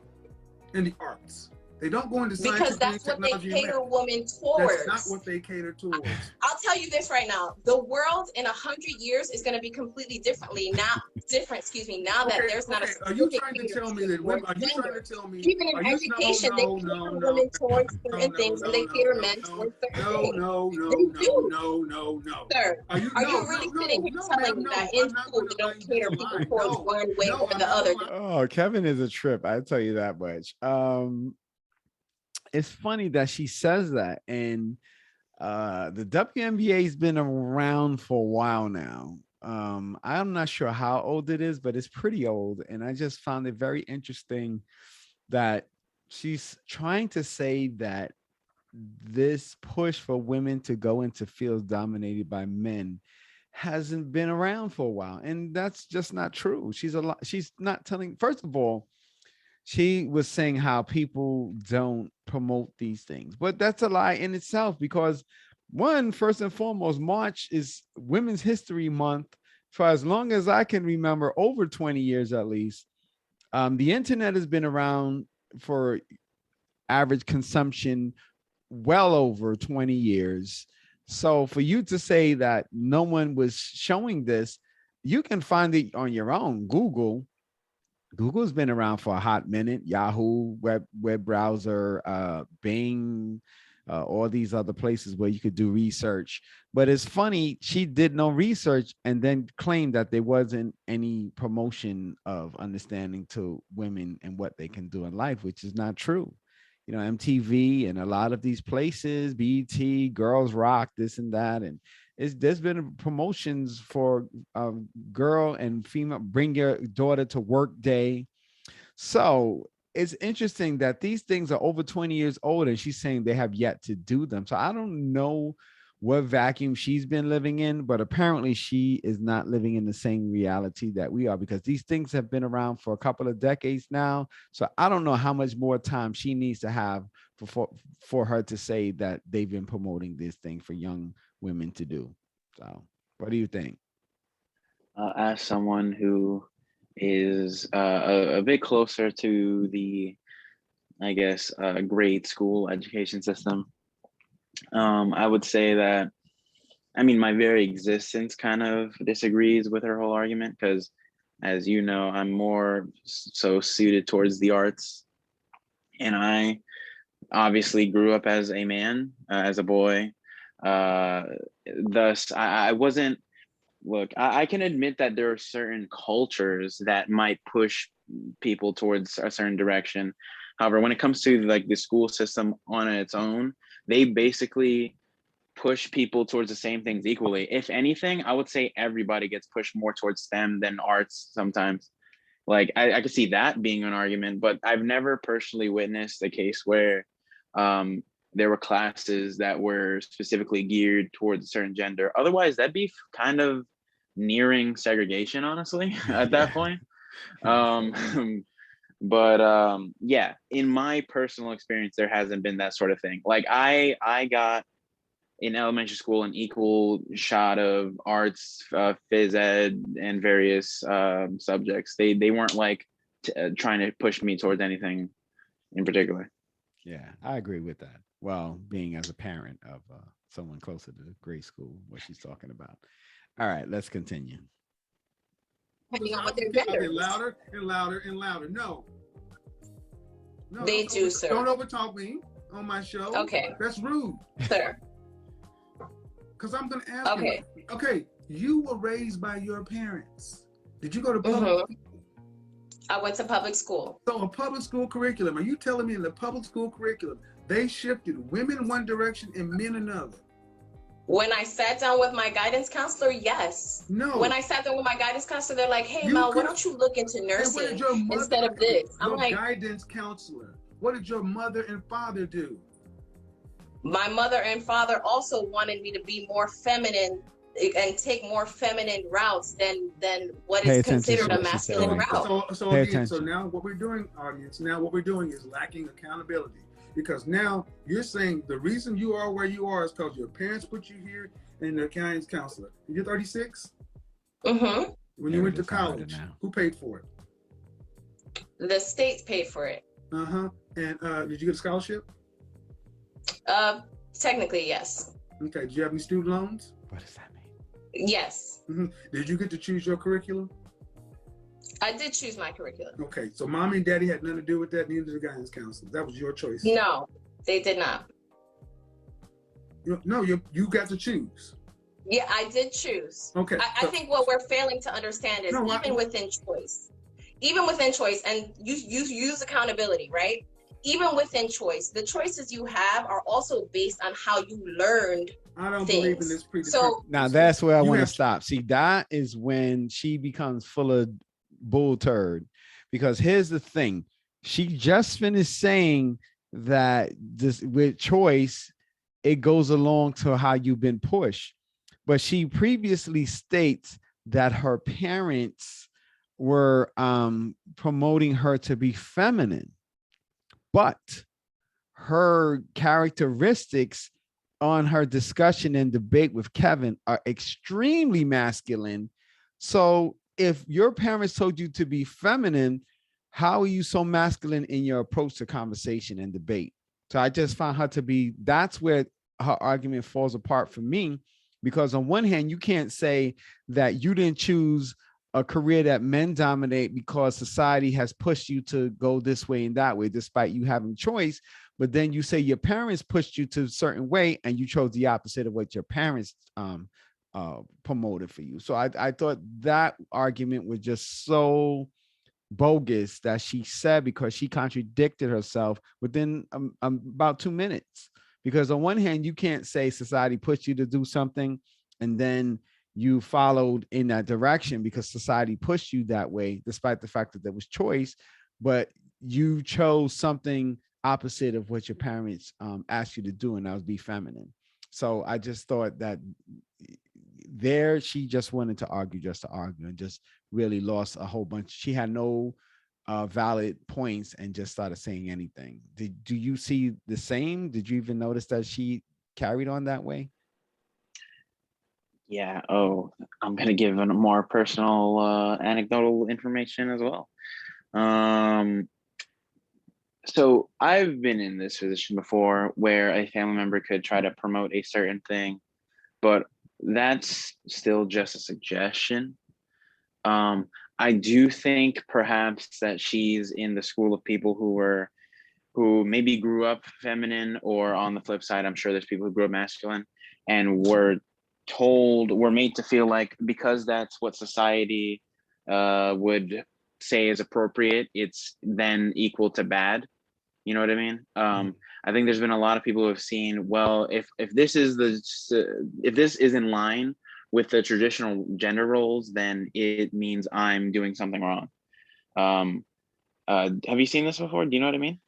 and the arts. They don't go into science. Because that's what they cater women towards. That's not what they cater towards. I'll tell you this right now: the world in 100 years is going to be completely differently. Now that there's not a. Are you trying to tell me that women? Are you trying to tell me? Even in education, they cater women towards certain things, and they cater men towards certain things. No. Sir, are you really sitting here telling me that in school they don't cater people towards one way or the other? Oh, Kevin is a trip. I tell you that much. It's funny that she says that, and the WNBA has been around for a while now. I'm not sure how old it is, but it's pretty old, and I just found it very interesting that she's trying to say that this push for women to go into fields dominated by men hasn't been around for a while, and that's just not true. She's not telling. First of all, she was saying how people don't promote these things, but that's a lie in itself, because first and foremost, March is Women's History Month for as long as I can remember, over 20 years at least. The internet has been around for average consumption well over 20 years. So for you to say that no one was showing this, you can find it on your own. Google's been around for a hot minute. Yahoo, web browser, Bing, all these other places where you could do research. But it's funny, she did no research and then claimed that there wasn't any promotion of understanding to women and what they can do in life, which is not true. You know, MTV and a lot of these places, BET, Girls Rock, this and that, and there's been promotions for girl and female, bring your daughter to work day. So it's interesting that these things are over 20 years old, and she's saying they have yet to do them. So I don't know what vacuum she's been living in, but apparently she is not living in the same reality that we are, because these things have been around for a couple of decades now. So I don't know how much more time she needs to have for her to say that they've been promoting this thing for young women to do. So what do you think? As someone who is a bit closer to the, I guess, grade school education system, I would say that, I mean, my very existence kind of disagrees with her whole argument, because as you know, I'm more so suited towards the arts, and I obviously grew up as a man, as a boy. Thus, I wasn't, look, I can admit that there are certain cultures that might push people towards a certain direction. However, when it comes to like the school system on its own, they basically push people towards the same things equally. If anything, I would say everybody gets pushed more towards STEM than arts sometimes. Like I could see that being an argument, but I've never personally witnessed a case where there were classes that were specifically geared towards a certain gender. Otherwise, that'd be kind of nearing segregation, honestly, at that point. But yeah, in my personal experience, there hasn't been that sort of thing. Like I got in elementary school an equal shot of arts, phys ed, and various subjects. They weren't like trying to push me towards anything in particular. Yeah, I agree with that. Well, being as a parent of someone closer to grade school, what she's talking about. All right, let's continue. Depending on what their gender is. Louder and louder and louder. No, they do, sir. Don't overtalk me on my show. Okay. That's rude. Sir. Because I'm going to ask you. Okay, you were raised by your parents. Did you go to public school? I went to public school. So a public school curriculum, are you telling me in the public school curriculum, they shifted women one direction and men another? When I sat down with my guidance counselor, yes. No. When I sat down with my guidance counselor, they're like, hey, Mel, why don't you look into nursing instead of this? I'm like, guidance counselor, what did your mother and father do? My mother and father also wanted me to be more feminine and take more feminine routes than what Pay is attention to considered a what she said. masculine route. So Pay again, so attention. now what we're doing, audience, now what we're doing is lacking accountability, because now you're saying the reason you are where you are is because your parents put you here and the guidance counselor. You're 36? Mm-hmm. When you went to Everything's harder college, now. who paid for it? The states paid for it. Uh-huh. And did you get a scholarship? Technically, yes. Okay. Did you have any student loans? What does that mean? Yes. Mm-hmm. Did you get to choose your curriculum? I did choose my curriculum. Okay. So mommy and daddy had nothing to do with that, neither did the guidance counselor. That was your choice. No, they did not. No, you got to choose. Yeah, I did choose. Okay. I think what we're failing to understand is within choice, and you use accountability, right? Even within choice, the choices you have are also based on how you learned. I don't things. believe in this predetermined. So Now that's where I You want to have- stop. See, that is when she becomes full of bull turd. Because here's the thing. She just finished saying that this with choice, it goes along to how you've been pushed. But she previously states that her parents were promoting her to be feminine. But her characteristics on her discussion and debate with Kevin are extremely masculine. So if your parents told you to be feminine, how are you so masculine in your approach to conversation and debate? So I just found her to be, that's where her argument falls apart for me, because on one hand, you can't say that you didn't choose a career that men dominate because society has pushed you to go this way and that way, despite you having choice. But then you say your parents pushed you to a certain way and you chose the opposite of what your parents promoted for you. So I thought that argument was just so bogus that she said, because she contradicted herself within about 2 minutes. Because on one hand, you can't say society pushed you to do something and then you followed in that direction because society pushed you that way, despite the fact that there was choice, but you chose something opposite of what your parents asked you to do, and that was be feminine. So I just thought that there she just wanted to argue just to argue and just really lost a whole bunch. She had no valid points and just started saying anything. Do you see the same? Did you even notice that she carried on that way? Yeah. Oh, I'm gonna give a more personal anecdotal information as well. So I've been in this position before where a family member could try to promote a certain thing, but that's still just a suggestion. I do think perhaps that she's in the school of people who maybe grew up feminine, or on the flip side, I'm sure there's people who grew up masculine and were made to feel like because that's what society would say is appropriate, it's then equal to bad. You know what I mean? I think there's been a lot of people who have seen, well, if this is in line with the traditional gender roles, then it means I'm doing something wrong. Have you seen this before? Do you know what I mean?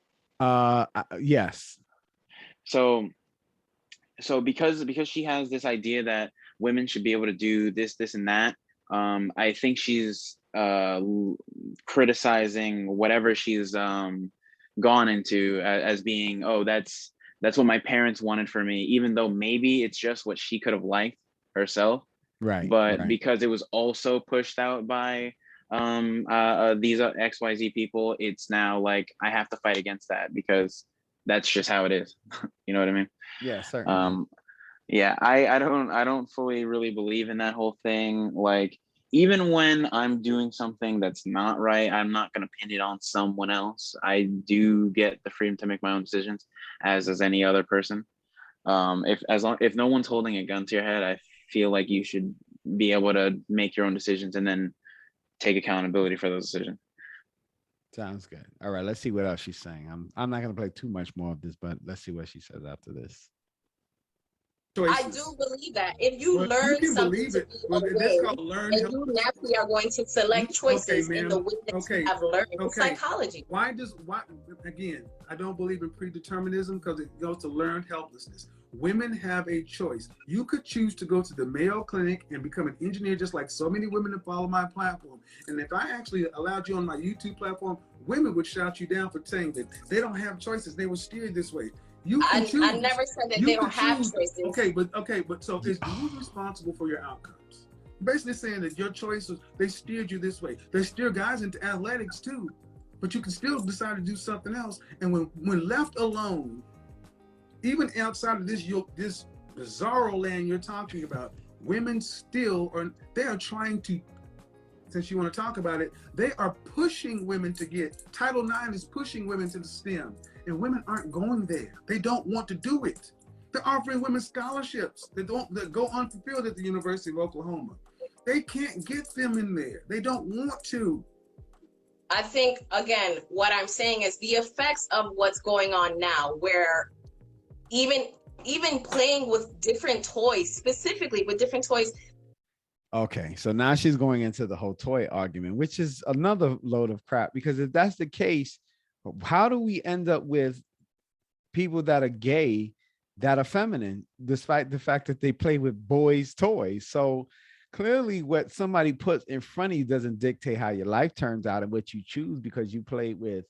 Yes. So because she has this idea that women should be able to do this and that, I think she's criticizing whatever she's gone into as being, oh, that's what my parents wanted for me, even though maybe it's just what she could have liked herself. Right. But right. because it was also pushed out by these XYZ people, it's now like I have to fight against that because that's just how it is. You know what I mean? Yeah, certainly. Yeah, I don't fully really believe in that whole thing. Like, even when I'm doing something that's not right, I'm not going to pin it on someone else. I do get the freedom to make my own decisions, as any other person. If no one's holding a gun to your head, I feel like you should be able to make your own decisions and then take accountability for those decisions. Sounds good. All right, let's see what else she's saying. I'm not going to play too much more of this, but let's see what she says after this. I do believe that if you learn something to be aware, and you naturally are going to select choices in the way that you have learned. It's psychology. Why again, I don't believe in predeterminism because it goes to learned helplessness. Women have a choice. You could choose to go to the Mayo Clinic and become an engineer, just like so many women that follow my platform. And if I actually allowed you on my YouTube platform, women would shout you down for saying that they don't have choices. They were steered this way. You can choose. I never said that they don't have choices. Okay, but so is who's responsible for your outcomes? Basically saying that your choices, they steered you this way. They steer guys into athletics too, but you can still decide to do something else. And when left alone, even outside of this bizarro land you're talking about, women still they are trying to, since you want to talk about it, they are pushing women to get, Title IX is pushing women to the STEM, and women aren't going there. They don't want to do it. They're offering women scholarships that go unfulfilled at the University of Oklahoma. They can't get them in there. They don't want to. I think, again, what I'm saying is the effects of what's going on now, where even playing with different toys, specifically with different toys. Okay, so now she's going into the whole toy argument, which is another load of crap, because if that's the case, how do we end up with people that are gay that are feminine, despite the fact that they play with boys' toys? So clearly what somebody puts in front of you doesn't dictate how your life turns out and what you choose, because you played with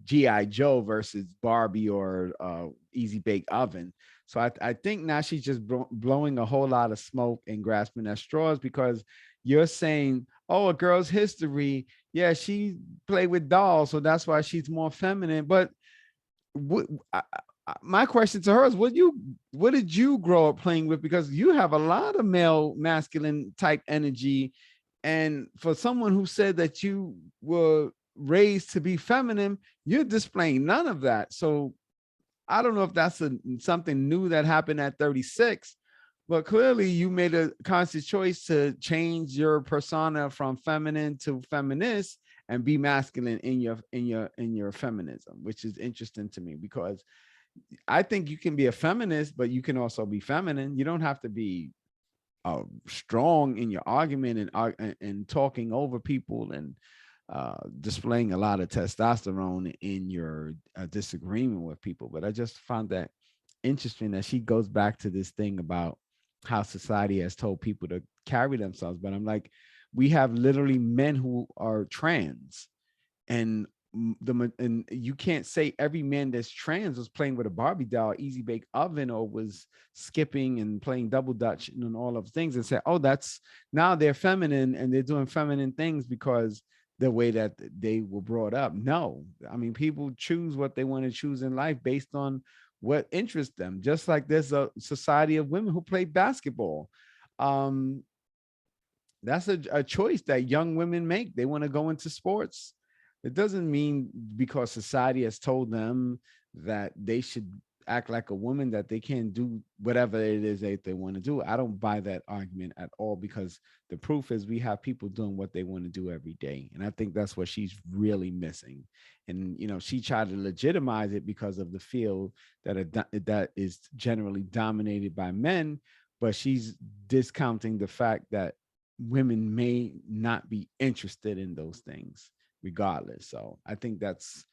G.I. Joe versus Barbie or Easy Bake Oven. So I think now she's just blowing a whole lot of smoke and grasping at straws, because you're saying, oh, a girl's history, yeah, she played with dolls, so that's why she's more feminine. But my question to her is, what did you grow up playing with? Because you have a lot of male masculine type energy, and for someone who said that you were raised to be feminine, you're displaying none of that. So I don't know if that's something new that happened at 36, but clearly you made a conscious choice to change your persona from feminine to feminist and be masculine in your feminism, which is interesting to me, because I think you can be a feminist, but you can also be feminine. You don't have to be strong in your argument and talking over people and displaying a lot of testosterone in your disagreement with people. But I just found that interesting that she goes back to this thing about how society has told people to carry themselves. But I'm like, we have literally men who are trans, and you can't say every man that's trans was playing with a Barbie doll, Easy Bake Oven, or was skipping and playing double dutch and all of things, and say, oh, that's now they're feminine and they're doing feminine things because the way that they were brought up. No, I mean, people choose what they want to choose in life based on what interests them. Just like there's a society of women who play basketball. That's a choice that young women make. They want to go into sports. It doesn't mean because society has told them that they should act like a woman that they can't do whatever it is that they want to do. I don't buy that argument at all, because the proof is we have people doing what they want to do every day. And I think that's what she's really missing. And, she tried to legitimize it because of the field that is generally dominated by men, but she's discounting the fact that women may not be interested in those things regardless. So I think that's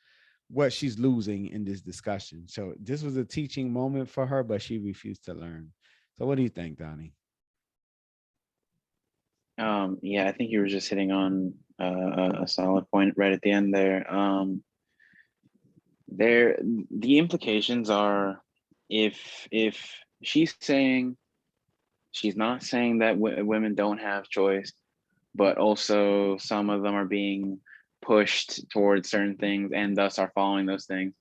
what she's losing in this discussion. So this was a teaching moment for her, but she refused to learn. So what do you think, Donnie? Yeah, I think you were just hitting on a solid point right at the end there. The implications are, if she's saying, she's not saying that women don't have choice, but also some of them are being pushed towards certain things and thus are following those things.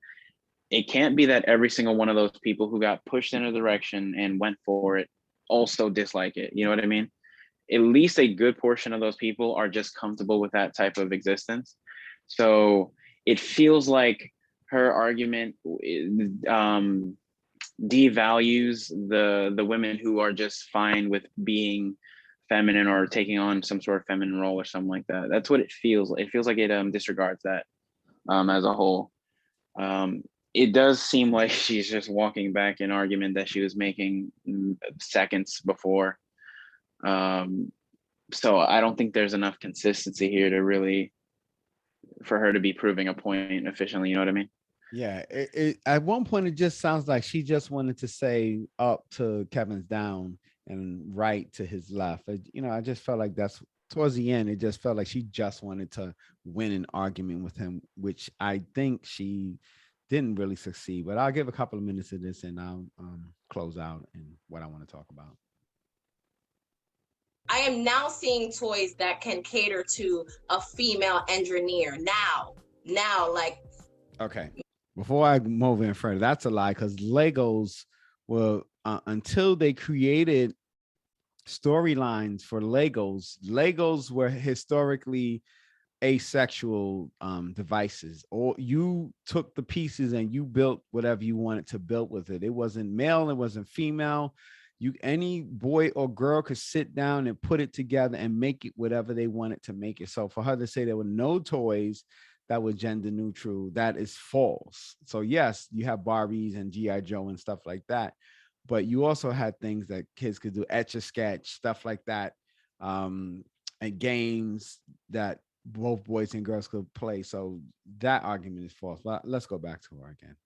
It can't be that every single one of those people who got pushed in a direction and went for it also dislike it. You know what I mean? At least a good portion of those people are just comfortable with that type of existence. So it feels like her argument devalues the women who are just fine with being feminine or taking on some sort of feminine role or something like that. That's what it feels like. It feels like it disregards that as a whole. It does seem like she's just walking back an argument that she was making seconds before. So I don't think there's enough consistency here to really, for her to be proving a point efficiently, you know what I mean? Yeah, at one point it just sounds like she just wanted to say up to Kevin's down and right to his left. I just felt like that's towards the end. It just felt like she just wanted to win an argument with him, which I think she didn't really succeed. But I'll give a couple of minutes of this and I'll close out and what I want to talk about. I am now seeing toys that can cater to a female engineer now, like. Okay. Before I move in further, that's a lie because Legos were until they created storylines for Legos were historically asexual devices, or you took the pieces and you built whatever you wanted to build with it. It wasn't male, it wasn't female. Any boy or girl could sit down and put it together and make it whatever they wanted to make it. So for her to say there were no toys that were gender neutral, that is false. So yes, you have Barbies and G.I. Joe and stuff like that, but you also had things that kids could do, etch a sketch, stuff like that, and games that both boys and girls could play. So that argument is false. But let's go back to her again.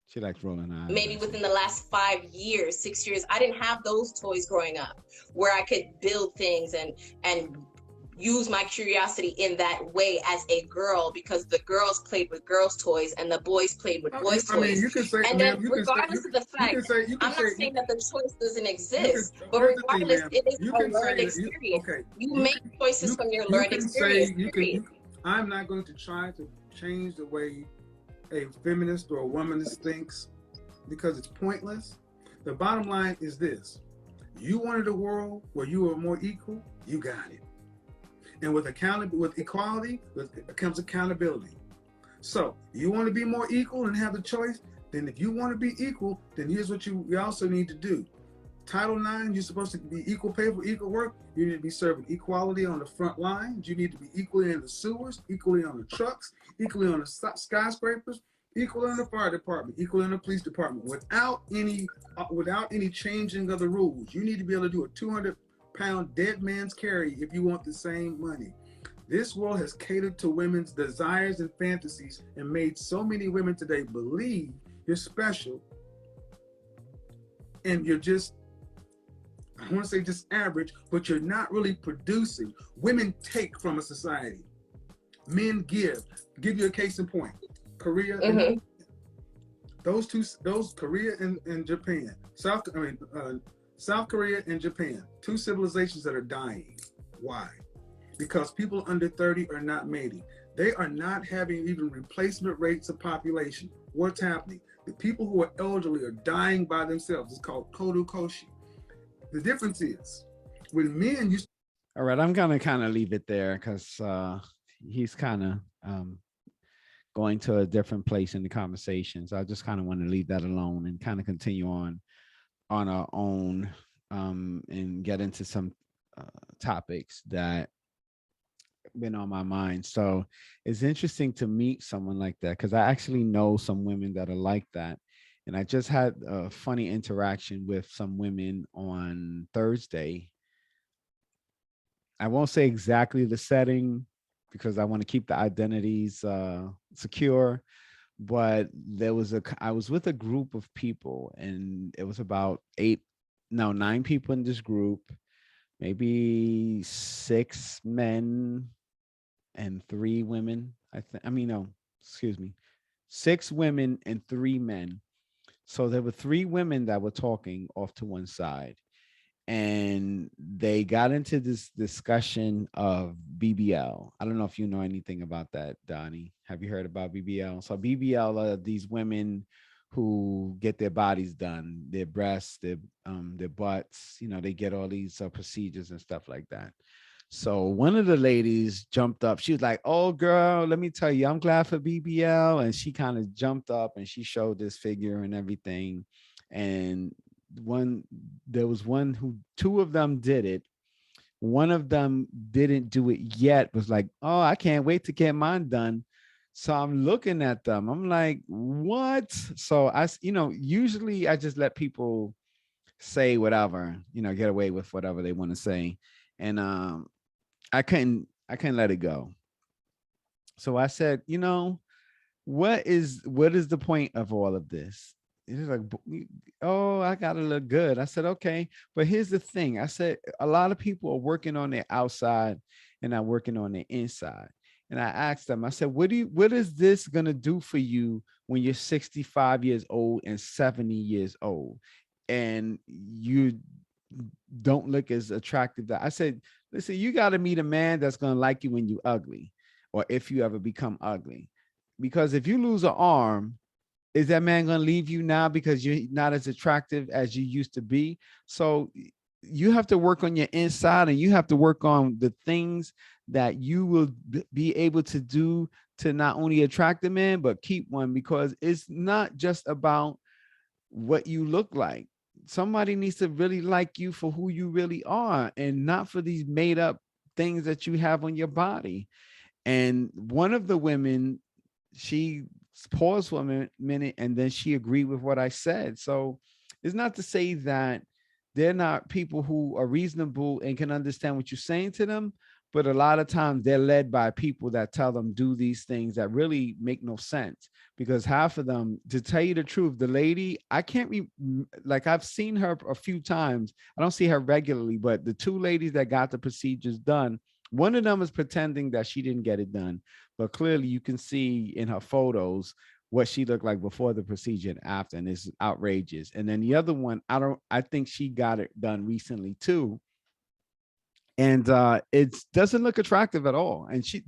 She likes rolling eyes. Maybe within the last 5 years, 6 years, I didn't have those toys growing up where I could build things and use my curiosity in that way as a girl, because the girls played with girls' toys and the boys played with boys' toys. I mean, you can say, and then regardless of the fact, I'm not saying that the choice doesn't exist, but regardless, it is a learned experience. You make choices from your learned experience. I'm not going to try to change the way a feminist or a womanist thinks, because it's pointless. The bottom line is this: you wanted a world where you were more equal, you got it. And with equality comes accountability. So you want to be more equal and have the choice, then if you want to be equal, then here's what you also need to do. Title IX, you're supposed to be equal pay for equal work. You need to be serving equality on the front lines. You need to be equally in the sewers, equally on the trucks, equally on the skyscrapers, equally in the fire department, equally in the police department, without any changing of the rules. You need to be able to do a 200-pound dead man's carry if you want the same money. This world has catered to women's desires and fantasies and made so many women today believe you're special and you're just, I want to say just average, but you're not really producing. Women take from a society. Men give. I'll give you a case in point. Korea, and those Korea and Japan, South Korea and Japan, two civilizations that are dying. Why? Because people under 30 are not mating. They are not having even replacement rates of population. What's happening? The people who are elderly are dying by themselves. It's called kodo koshi. The difference is when men used. All right, I'm gonna kind of leave it there because he's kind of going to a different place in the conversation. So I just kind of want to leave that alone and kind of continue on our own and get into some topics that been on my mind. So it's interesting to meet someone like that because I actually know some women that are like that. And I just had a funny interaction with some women on Thursday. I won't say exactly the setting because I want to keep the identities secure, but I was with a group of people and it was about 9 people in this group, maybe 6 men and 3 women. 6 women and 3 men. So there were 3 women that were talking off to one side, and they got into this discussion of BBL. I don't know if you know anything about that, Donnie. Have you heard about BBL? So BBL are these women who get their bodies done, their breasts, their butts, they get all these procedures and stuff like that. So one of the ladies jumped up. She was like, "Oh, girl, let me tell you, I'm glad for BBL." And she kind of jumped up and she showed this figure and everything. And there was 2 of them did it. One of them didn't do it yet, was like, "Oh, I can't wait to get mine done." So I'm looking at them. I'm like, what? So usually I just let people say whatever, get away with whatever they want to say. And I couldn't let it go. So I said, what is the point of all of this? It's like, oh, I gotta look good. I said, okay, but here's the thing. I said, a lot of people are working on their outside and not working on their inside. And I asked them, I said, what is this gonna do for you when you're 65 years old and 70 years old, and you don't look as attractive? That I said, listen, you got to meet a man that's gonna like you when you ugly, or if you ever become ugly. Because if you lose an arm, is that man going to leave you now because you're not as attractive as you used to be? So you have to work on your inside, and you have to work on the things that you will be able to do to not only attract a man, but keep one, because it's not just about what you look like. Somebody needs to really like you for who you really are, and not for these made up things that you have on your body. And one of the women, she paused for a minute, and then she agreed with what I said. So it's not to say that they're not people who are reasonable and can understand what you're saying to them, but a lot of times they're led by people that tell them do these things that really make no sense. Because half of them, to tell you the truth, the lady, I can't like, I've seen her a few times. I don't see her regularly, but the two ladies that got the procedures done, one of them is pretending that she didn't get it done, but clearly you can see in her photos what she looked like before the procedure and after, and it's outrageous. And then the other one, I think she got it done recently too, and it doesn't look attractive at all. And she,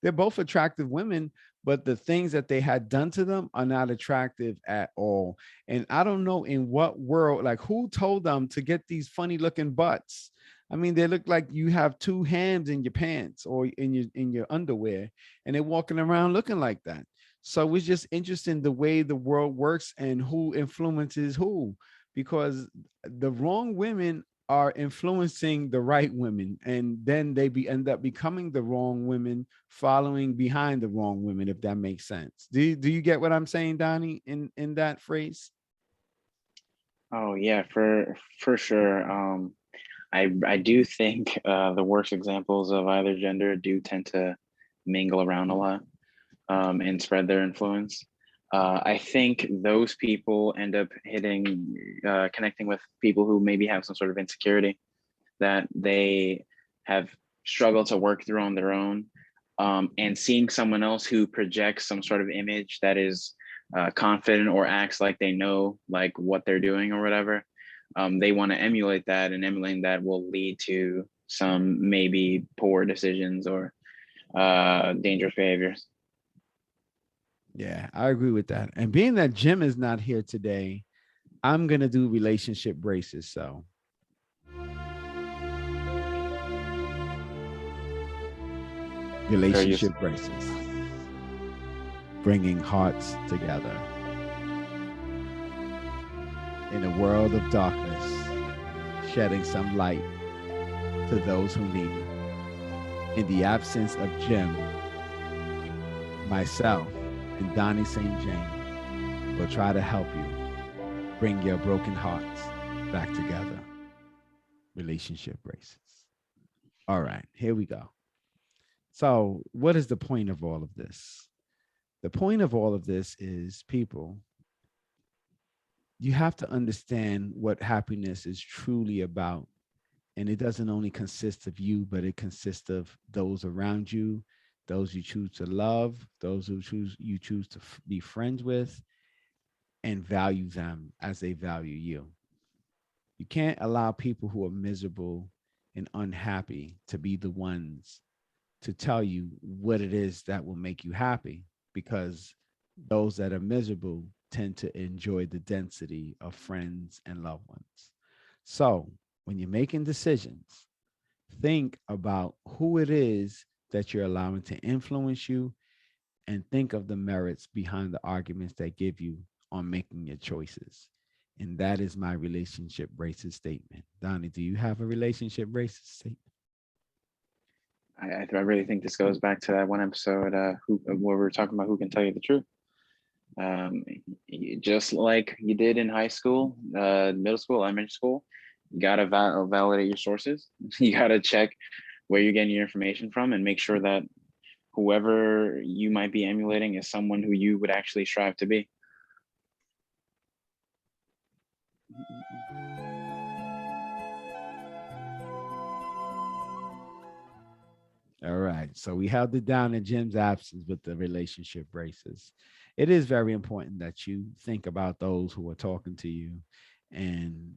they're both attractive women, but the things that they had done to them are not attractive at all. And I don't know in what world, like, who told them to get these funny looking butts. I mean, they look like you have two hands in your pants or in your underwear, and they're walking around looking like that. So it's just interesting the way the world works and who influences who, because the wrong women are influencing the right women, and then they end up becoming the wrong women, following behind the wrong women, if that makes sense. Do you get what I'm saying, Donnie, in that phrase? Oh yeah, for sure. I do think the worst examples of either gender do tend to mingle around a lot, and spread their influence. I think those people end up connecting with people who maybe have some sort of insecurity that they have struggled to work through on their own, and seeing someone else who projects some sort of image that is confident or acts like they know like what they're doing or whatever. They want to emulate that, and emulating that will lead to some maybe poor decisions or dangerous behaviors. Yeah, I agree with that. And being that Jim is not here today, I'm going to do relationship braces. So relationship braces, bringing hearts together in a world of darkness, shedding some light to those who need it. In the absence of Jim, myself, and Donnie St. James will try to help you bring your broken hearts back together. Relationship braces. All right, here we go. So, what is the point of all of this? The point of all of this is, people, you have to understand what happiness is truly about. And it doesn't only consist of you, but it consists of those around you, those you choose to love, those who you choose to be friends with, and value them as they value you. You can't allow people who are miserable and unhappy to be the ones to tell you what it is that will make you happy, because those that are miserable tend to enjoy the density of friends and loved ones. So when you're making decisions, think about who it is that you're allowing to influence you, and think of the merits behind the arguments that give you on making your choices. And that is my relationship braces statement. Donnie, do you have a relationship braces statement? I really think this goes back to that one episode where we were talking about who can tell you the truth. Just like you did in high school, middle school, elementary school, you got to validate your sources. You got to check where you're getting your information from and make sure that whoever you might be emulating is someone who you would actually strive to be. All right. So we held it down in Jim's absence with the relationship braces. It is very important that you think about those who are talking to you and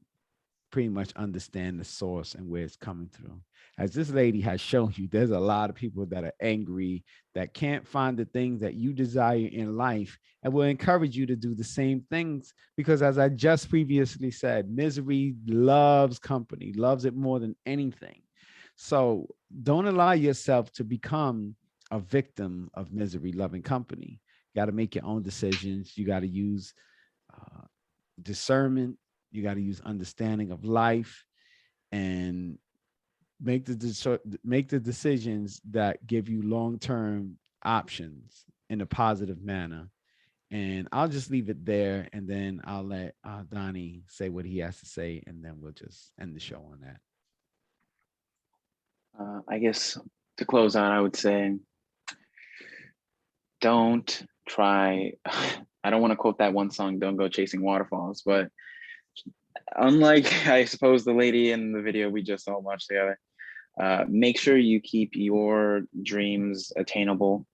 pretty much understand the source and where it's coming through. As this lady has shown you, there's a lot of people that are angry, that can't find the things that you desire in life, and will encourage you to do the same things. Because as I just previously said, misery loves company, loves it more than anything. So don't allow yourself to become a victim of misery loving company. You got to make your own decisions. You got to use discernment. You got to use understanding of life and make the decisions that give you long-term options in a positive manner. And I'll just leave it there, and then I'll let Donnie say what he has to say, and then we'll just end the show on that. I guess to close on, I would say, don't try. I don't want to quote that one song, "Don't Go Chasing Waterfalls," but unlike, I suppose, the lady in the video we just all watched together, make sure you keep your dreams attainable.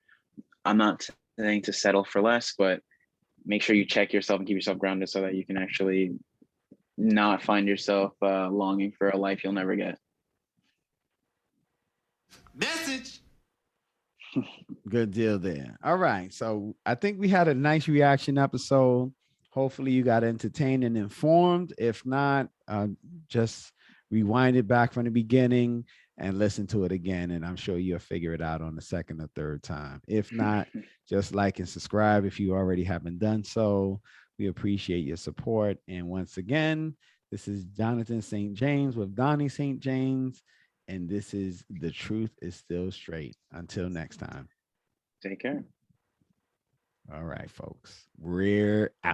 I'm not saying to settle for less, but make sure you check yourself and keep yourself grounded so that you can actually not find yourself longing for a life you'll never get. Message. Good deal there. All right. So I think we had a nice reaction episode. Hopefully you got entertained and informed. If not, just rewind it back from the beginning and listen to it again. And I'm sure you'll figure it out on the second or third time. If not, just like and subscribe if you already haven't done so. We appreciate your support. And once again, this is Jonathan St. James with Donnie St. James. And this is The Truth is Still Straight. Until next time. Take care. All right, folks. We're out.